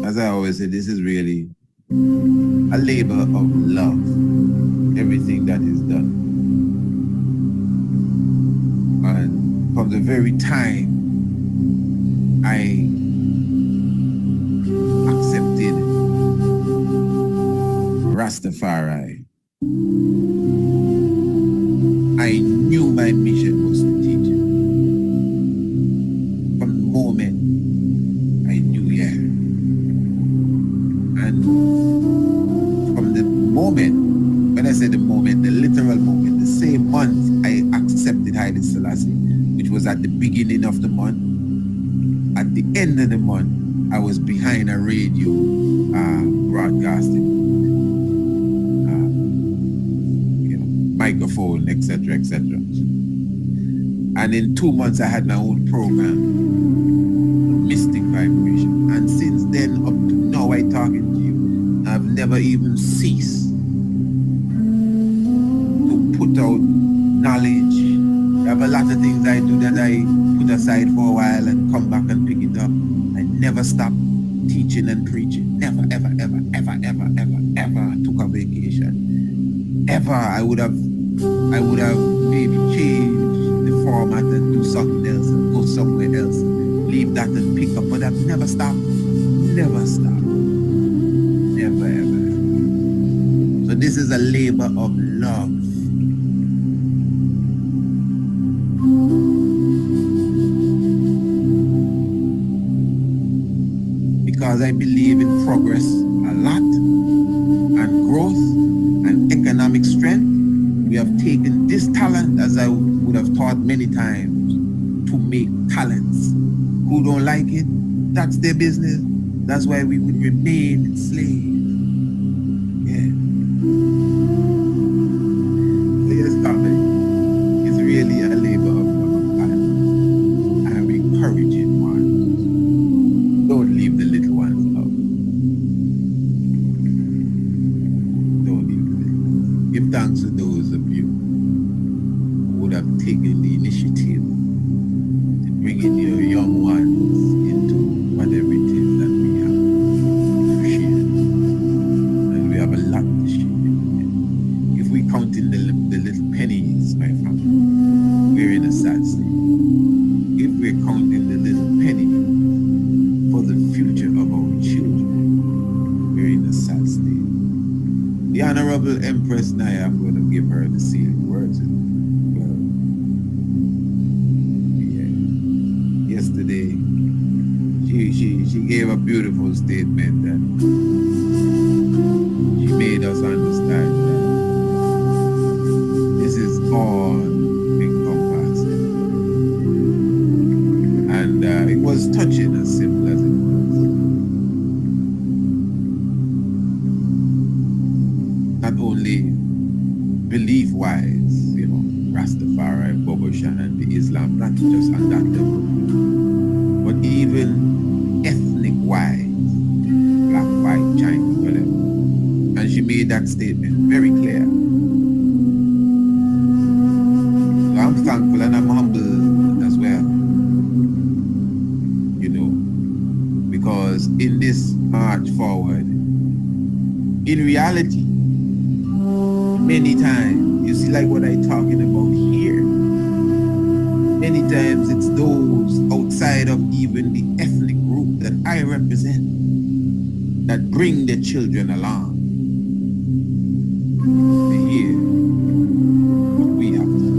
as I always say, this is really a labor of love, everything that is done. And from the very time I accepted Rastafari, I knew my mission was to teach it. From the moment I knew, yeah. And from the moment, when I say the moment, the literal moment, the same month I accepted Haile Selassie, which was at the beginning of the month, at the end of the month, I was behind a radio broadcasting, microphone, etc., etc. And in 2 months, I had my own program, Mystic Vibration. And since then, up to now, I'm talking to you, I've never even ceased to put out knowledge. I have a lot of things I do that I put aside for a while and come back and pick it up. I never stop teaching and preaching. Never, ever, ever, ever, ever, ever, ever took a vacation. Ever. I would have maybe changed the format and do something else and go somewhere else, leave that and pick up, but I've never stopped. Never stopped. Never, ever. So this is a labor of love. Because I believe in progress a lot, and growth and economic strength. We have taken this talent, as I would have taught many times, to make talents. Who don't like it, that's their business. That's why we would remain enslaved. Yeah. So yes, family, it's really a labor of love. I'm encouraging ones. Don't leave the little ones out. Don't leave the little ones. Give thanks to those of you who would have taken the initiative to bring in your young ones into whatever it is that we have to share. And we have a lot to share. If we count in the little pennies, my family, we're in a sad state. If we're counting the little pennies for the future of our children, we're in a sad state. The Honorable Empress Naya, I'm going to give her the sealing words. she gave a beautiful statement and she made us understand that this is all encompassing. And it was touching, as simple as it was. Not only belief-wise, Rastafari, Boboshan, and the Islam, not just on that level, but even ethnic-wise, black, white, Chinese, whatever. And she made that statement very clear. So I'm thankful and I'm humble as well, because in this march forward, in reality, many times, you see like what I'm talking about here, many times it's those outside of even the ethnic group that I represent that bring their children along to hear what we have to say.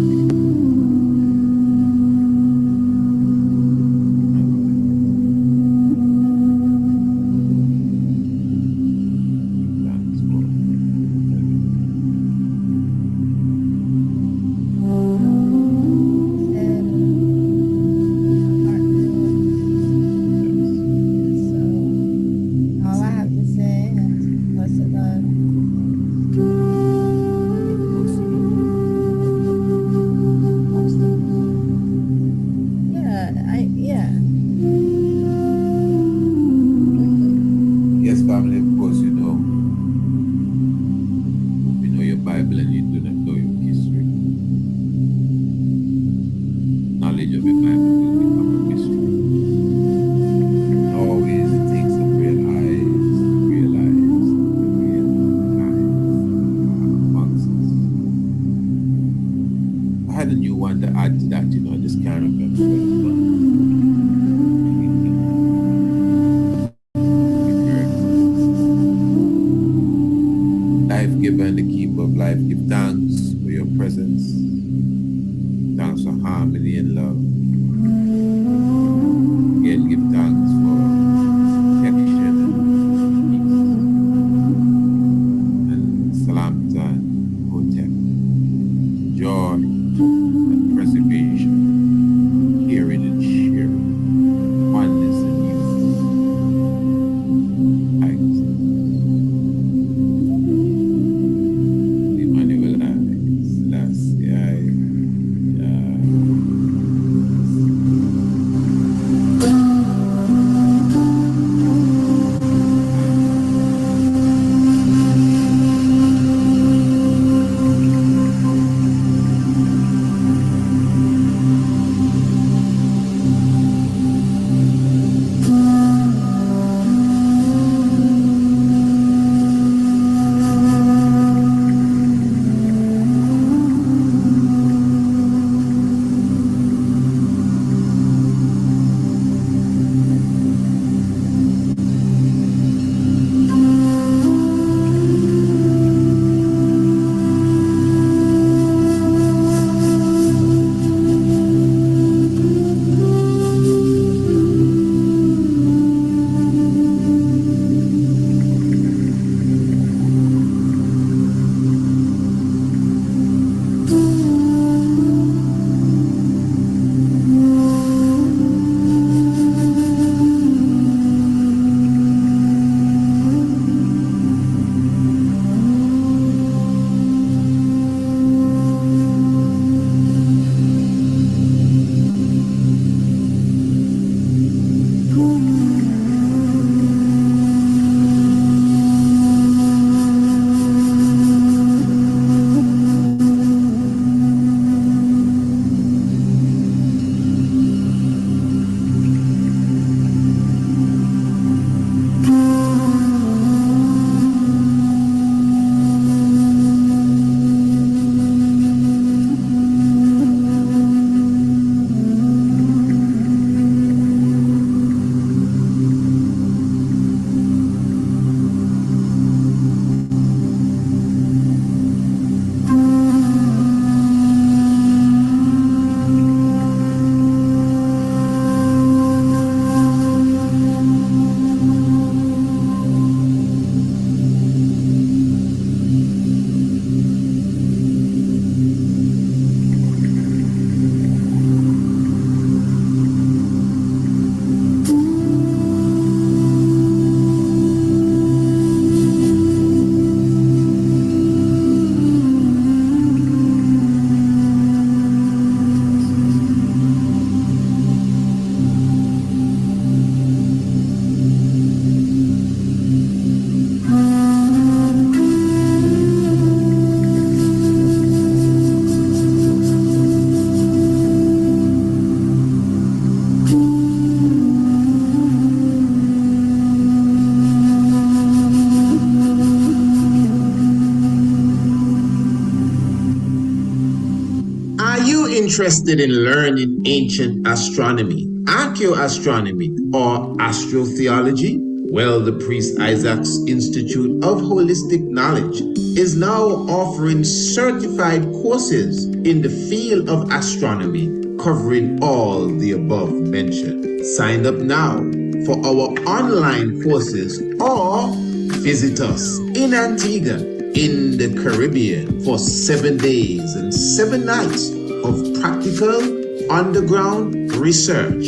interested in learning ancient astronomy, archaeoastronomy, or astrotheology? Well, the Priest Isaac's Institute of Holistic Knowledge is now offering certified courses in the field of astronomy covering all the above mentioned. Sign up now for our online courses or visit us in Antigua in the Caribbean for 7 days and 7 nights of practical underground research,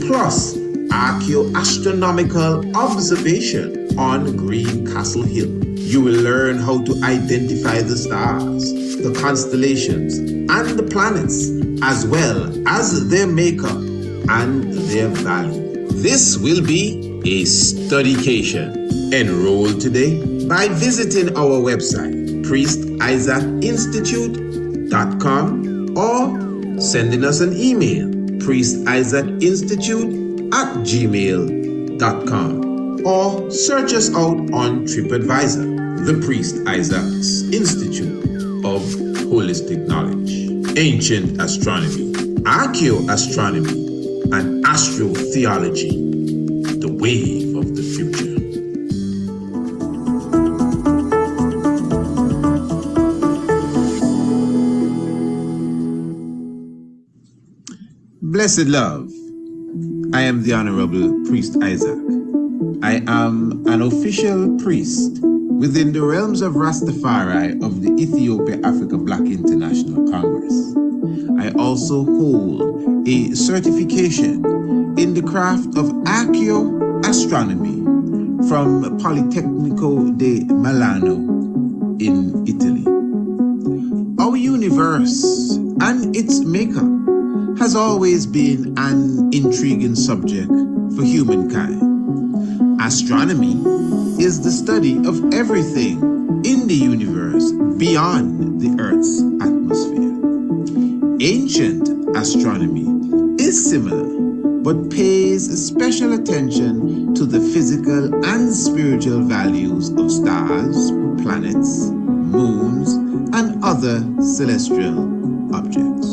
plus archaeoastronomical observation on Green Castle Hill. You will learn how to identify the stars, the constellations, and the planets, as well as their makeup and their value. This will be a studycation. Enroll today by visiting our website, priestisaacinstitute.com, or sending us an email, priestisaacinstitute@gmail.com, or search us out on TripAdvisor, the Priest Isaac's Institute of Holistic Knowledge, Ancient Astronomy, Archaeoastronomy, and Astrotheology, the wave of the future. Blessed love, I am the Honorable Priest Isaac. I am an official priest within the realms of Rastafari of the Ethiopia Africa Black International Congress. I also hold a certification in the craft of archaeoastronomy from Politecnico di Milano in Italy. Our universe and its makeup has always been an intriguing subject for humankind. Astronomy is the study of everything in the universe beyond the Earth's atmosphere. Ancient astronomy is similar, but pays special attention to the physical and spiritual values of stars, planets, moons, and other celestial objects.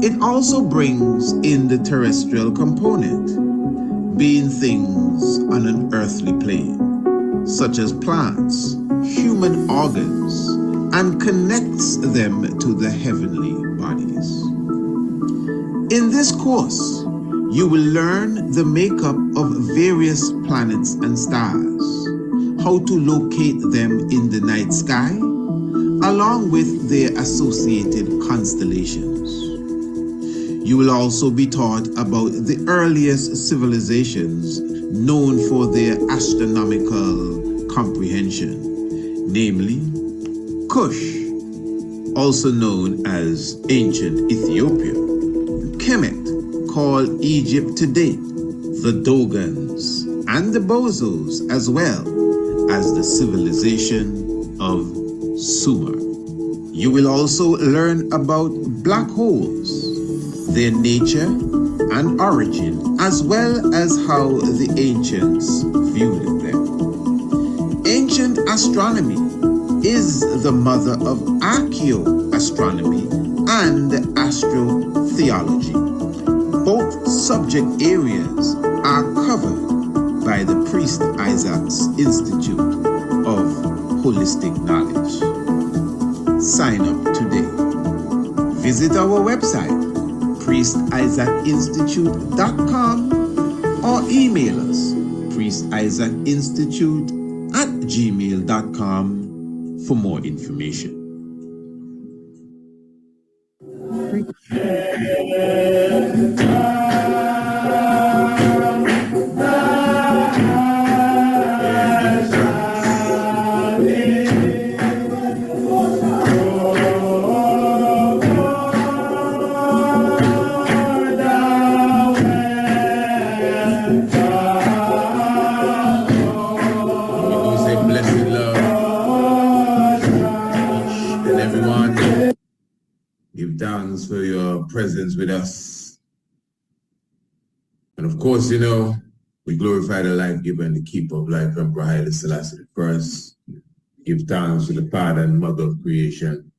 It also brings in the terrestrial component, being things on an earthly plane, such as plants, human organs, and connects them to the heavenly bodies. In this course, you will learn the makeup of various planets and stars, how to locate them in the night sky, along with their associated constellations. You will also be taught about the earliest civilizations known for their astronomical comprehension, namely Kush, also known as ancient Ethiopia, Kemet, called Egypt today, the Dogons, and the Bozos, as well as the civilization of Sumer. You will also learn about black holes, their nature and origin, as well as how the ancients viewed them. Ancient astronomy is the mother of archaeoastronomy and astrotheology. Both subject areas are covered by the Priest Isaac's Institute of Holistic Knowledge. Sign up today. Visit our website, priestisaacinstitute.com, or email us, priestisaacinstitute@gmail.com, for more information. Thanks for your presence with us. And of course, you know, we glorify the life giver and the keeper of life, Emperor Haile Selassie I. Give thanks to the Father and Mother of creation,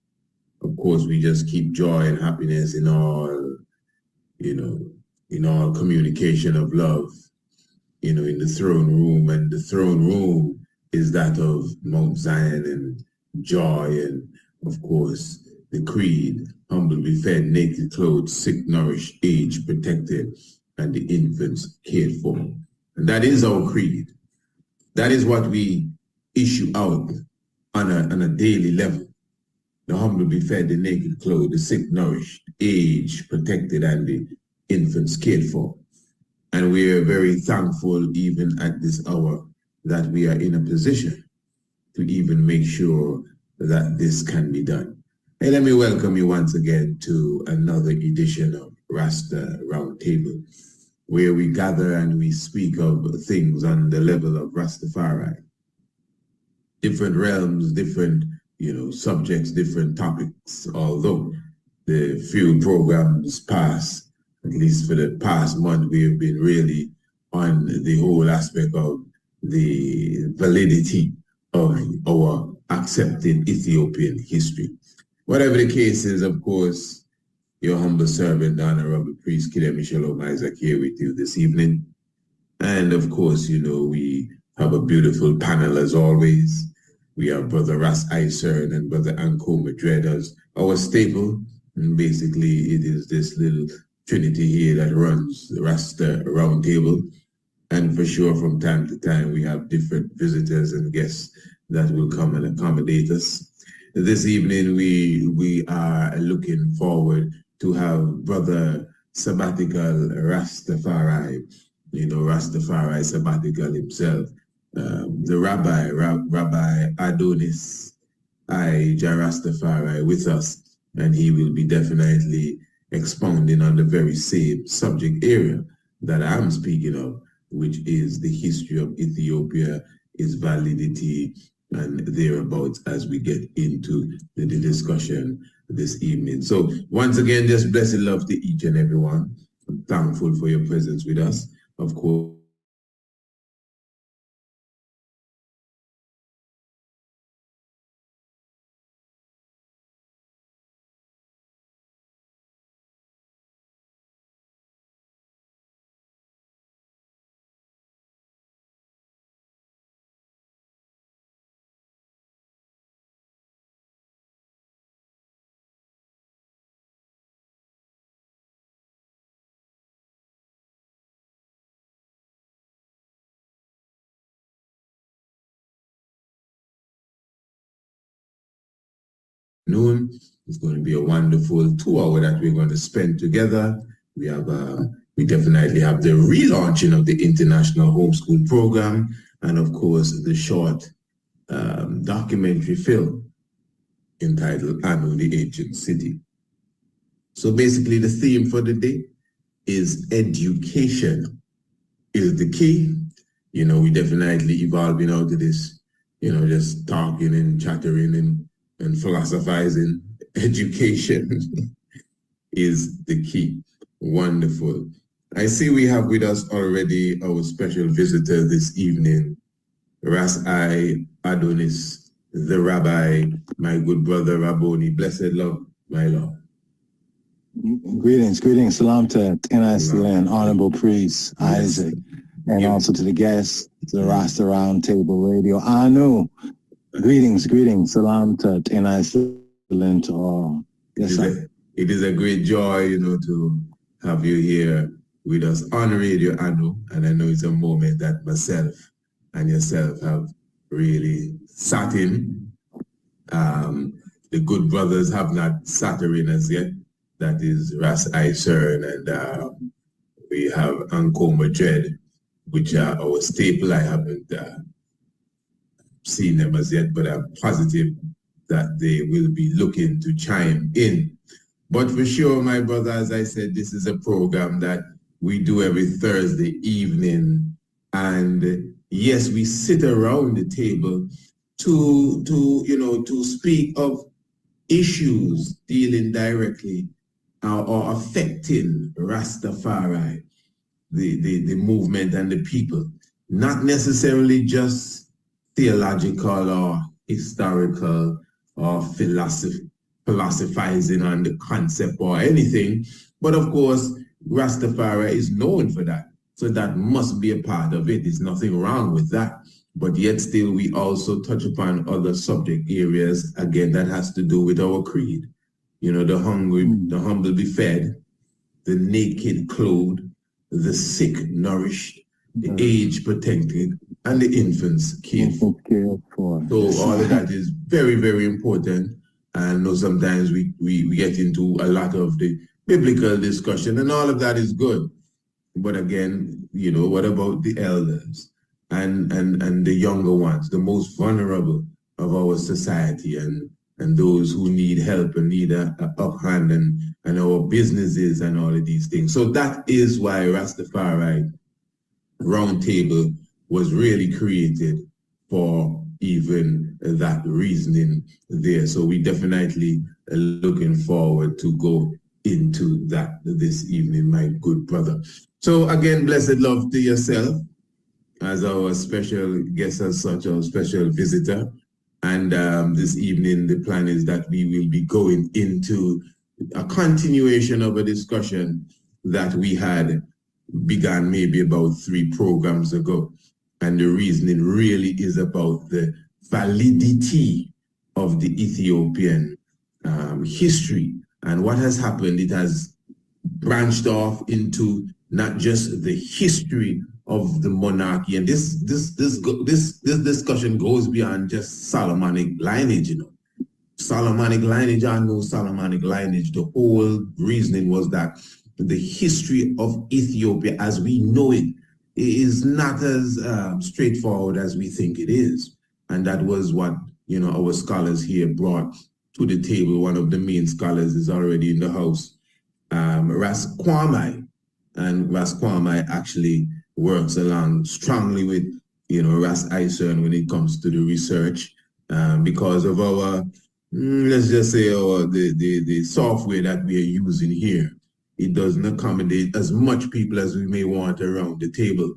of course, we just keep joy and happiness in all, in all communication of love, in the throne room. And the throne room is that of Mount Zion and joy and, of course, the creed, humble be fed, naked clothed, sick nourished, aged protected, and the infants cared for. And that is our creed. That is what we issue out on a daily level. The humble be fed, the naked clothed, the sick nourished, aged protected, and the infants cared for. And we are very thankful even at this hour that we are in a position to even make sure that this can be done. Hey, let me welcome you once again to another edition of Rasta Round Table, where we gather and we speak of things on the level of Rastafari. Different realms, different subjects, different topics, although the few programs past, at least for the past month, we have been really on the whole aspect of the validity of our accepted Ethiopian history. Whatever the case is, of course, your humble servant, the Honorable Priest Kidemi Shalom Isaac, here with you this evening. And of course, we have a beautiful panel as always. We have Brother Ras Isern and Brother Anko Madred as our staple. And basically, it is this little trinity here that runs the Rasta Round Table. And for sure, from time to time, we have different visitors and guests that will come and accommodate us. This evening, we are looking forward to have Brother Sabbatical Rastafari, Rastafari Sabbatical himself, the Rabbi Adonis Rastafari with us, and he will be definitely expounding on the very same subject area that I'm speaking of, which is the history of Ethiopia, its validity, and thereabouts as we get into the discussion this evening. So once again, just blessed love to each and everyone. I'm thankful for your presence with us. Of course, noon. It's going to be a wonderful 2 hour that we're going to spend together. We definitely have the relaunching of the International Homeschool program, and of course the short documentary film entitled Anu, the Ancient City. So basically the theme for the day is education is the key. We definitely evolving out of this, just talking and chattering and philosophizing. Education is the key. Wonderful. I see we have with us already our special visitor this evening, Ras Adonis, the Rabbi, my good brother Rabboni. Blessed love, my Lord. Greetings, salam to and Honorable Priest Isaac, and also to the guests, to the Rasta Round Table Radio. Anu, greetings, salam to and to all. Yes, sir. It is a great joy, to have you here with us on Radio Anu, and I know it's a moment that myself and yourself have really sat in. The good brothers have not sat in as yet. That is Ras Isern, and we have Anko Madred, which are our staple. I haven't seen them as yet, but I'm positive that they will be looking to chime in. But for sure, my brother, as I said, this is a program that we do every Thursday evening. And yes, we sit around the table to speak of issues dealing directly or affecting Rastafari, the movement and the people, not necessarily just theological or historical or philosophizing on the concept or anything. But of course, Rastafari is known for that. So that must be a part of it. There's nothing wrong with that. But yet still, we also touch upon other subject areas, again, that has to do with our creed. You know, the hungry, the humble be fed, the naked clothed, the sick nourished, the aged protected, and the infants cared for. So all of that is very, very important. And I know sometimes we get into a lot of the biblical discussion, and all of that is good. But again, you know, what about the elders and the younger ones, the most vulnerable of our society, and those who need help and need a uphand, and our businesses and all of these things. So that is why Rastafari Round Table was really created, for even that reasoning there. So we definitely are looking forward to go into that this evening, my good brother. So again, blessed love to yourself as our special guest, as such, our special visitor. And this evening, the plan is that we will be going into a continuation of a discussion that we had began maybe about 3 programs ago. And the reasoning really is about the validity of the Ethiopian history and what has happened. It has branched off into not just the history of the monarchy, and this discussion goes beyond just Solomonic lineage. You know, Solomonic lineage or no Solomonic lineage, the whole reasoning was that the history of Ethiopia as we know it is not as straightforward as we think it is, and that was what, you know, our scholars here brought to the table. One of the main scholars is already in the house, Ras Kwame, and Ras Kwame actually works along strongly with, you know, Ras Isern when it comes to the research, because of our, let's just say, the software that we are using here. It doesn't accommodate as much people as we may want around the table.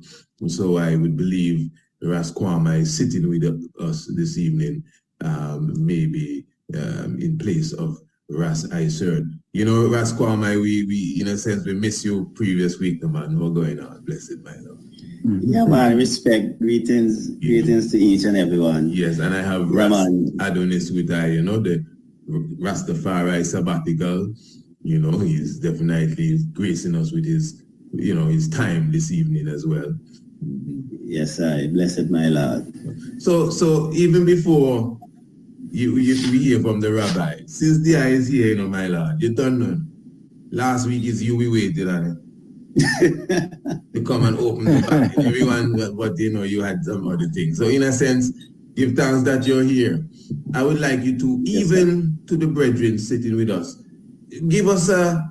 So I would believe Ras Kwame is sitting with us this evening, maybe in place of Ras Isern. You know, Ras Kwame, we in a sense, we miss you previous week, man. What's going on? Blessed, my love. Yeah, man, respect, greetings to each and everyone. Yes, and I have Ras Adonis with I, you know, the Rastafari sabbatical. You know, he's definitely gracing us with his, you know, his time this evening as well. Yes, I blessed my Lord. So even before we hear from the rabbi, since the eye is here, you know, my Lord, you don't know. Last week is you we waited on it. To come and open the back. Everyone, but you know, you had some other things. So in a sense, give thanks that you're here. I would like you to, even to the brethren sitting with us, give us a,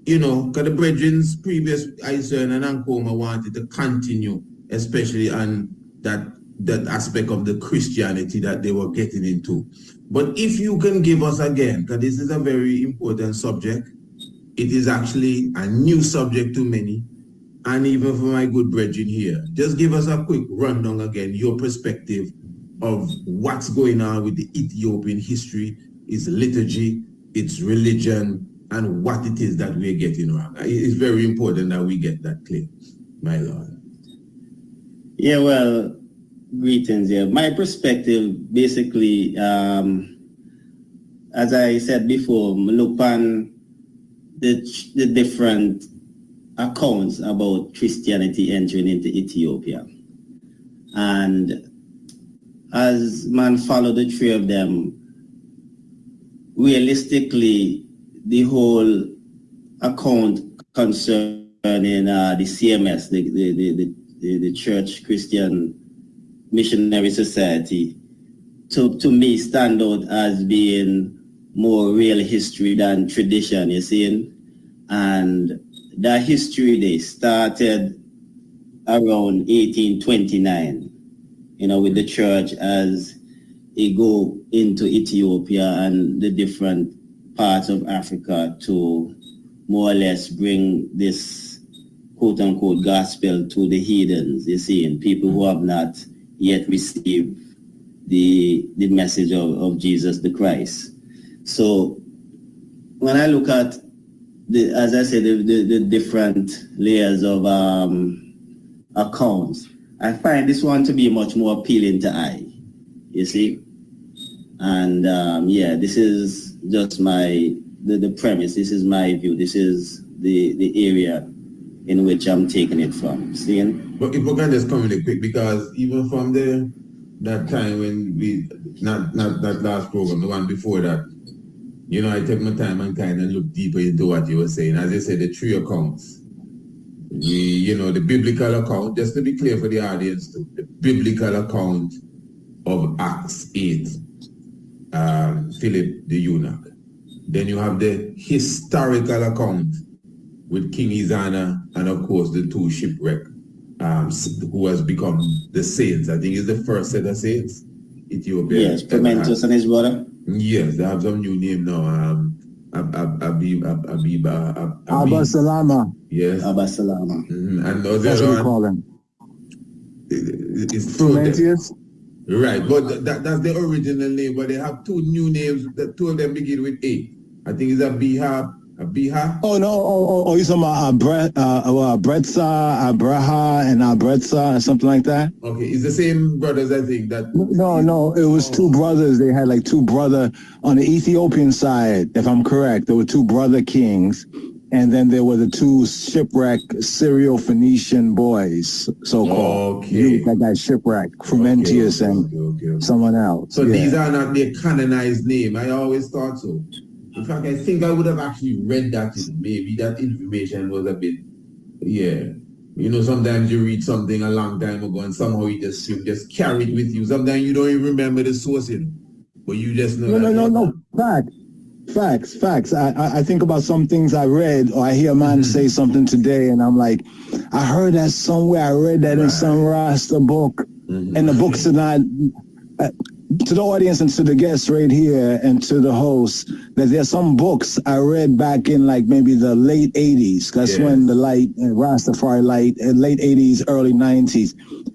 you know, because the brethren's previous Isern and Ankoma wanted to continue, especially on that aspect of the Christianity that they were getting into. But if you can give us again, because this is a very important subject, it is actually a new subject to many, and even for my good brethren here, just give us a quick rundown again, your perspective of what's going on with the Ethiopian history, its liturgy, its religion, and what it is that we're getting wrong. It's very important that we get that clear, my Lord. Yeah, well, greetings. Yeah, my perspective, basically, as I said before, look on the different accounts about Christianity entering into Ethiopia. And as man follow the 3 of them, realistically, the whole account concerning the CMS, the Church Christian Missionary Society, to me stand out as being more real history than tradition, you see. And that history, they started around 1829, you know, with the church as it go into Ethiopia and the different parts of Africa to more or less bring this quote-unquote gospel to the heathens, you see, and people who have not yet received the message of Jesus the Christ. So when I look at as I said, the different layers of accounts, I find this one to be much more appealing to eye, you see. And yeah, this is just the premise. This is my view. This is the area in which I'm taking it from. Seeing? But if we can just come really quick, because even from that time when we, not that last program, the one before that, you know, I take my time and kind of look deeper into what you were saying. As I said, the three accounts. The biblical account, just to be clear for the audience too, the biblical account of Acts 8, Philip the eunuch. Then you have the historical account with King Izana and of course the two shipwreck who has become the saints. I think it's the first set of saints. Ethiopia. Yes, Pimentus and his brother. Yes, they have some new name now. Abba Salama. Yes. Abba Salama. Mm-hmm. And That's what we call him. It's Frumentius. Right, but that's the original name, but they have two new names. The two of them begin with A. I think it's Abiha. Oh no! Oh, you talking about Bretza, Abraha, and Abretza, or something like that? Okay, it's the same brothers, I think. No, it was two brothers. They had like two brother on the Ethiopian side, if I'm correct. There were two brother kings, and then there were the two shipwreck Syro-Phoenician boys, so-called. Okay. That guy shipwrecked, Frumentius and someone else. So these are not their canonized name. I always thought so. In fact, I think I would have actually read that. Maybe that information was a bit, yeah. You know, sometimes you read something a long time ago and somehow you just carry it with you. Sometimes you don't even remember the sourcing, but you just know. No. Facts. I think about some things I read, or I hear a man say something today, and I'm like, I heard that somewhere. I read that in some Rasta book, and the books are not. To the audience and to the guests right here and to the host, that there's some books I read back in like maybe the late 80s. That's when the Rastafari late 80s, early 90s.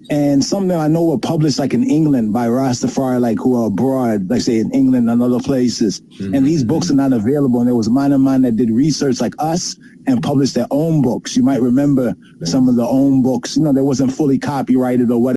And some I know were published like in England by Rastafari, like who are abroad, like say in England and other places. And these books are not available. And there was a man of mine that did research like us and published their own books. You might remember some of their own books. You know, they wasn't fully copyrighted or whatever.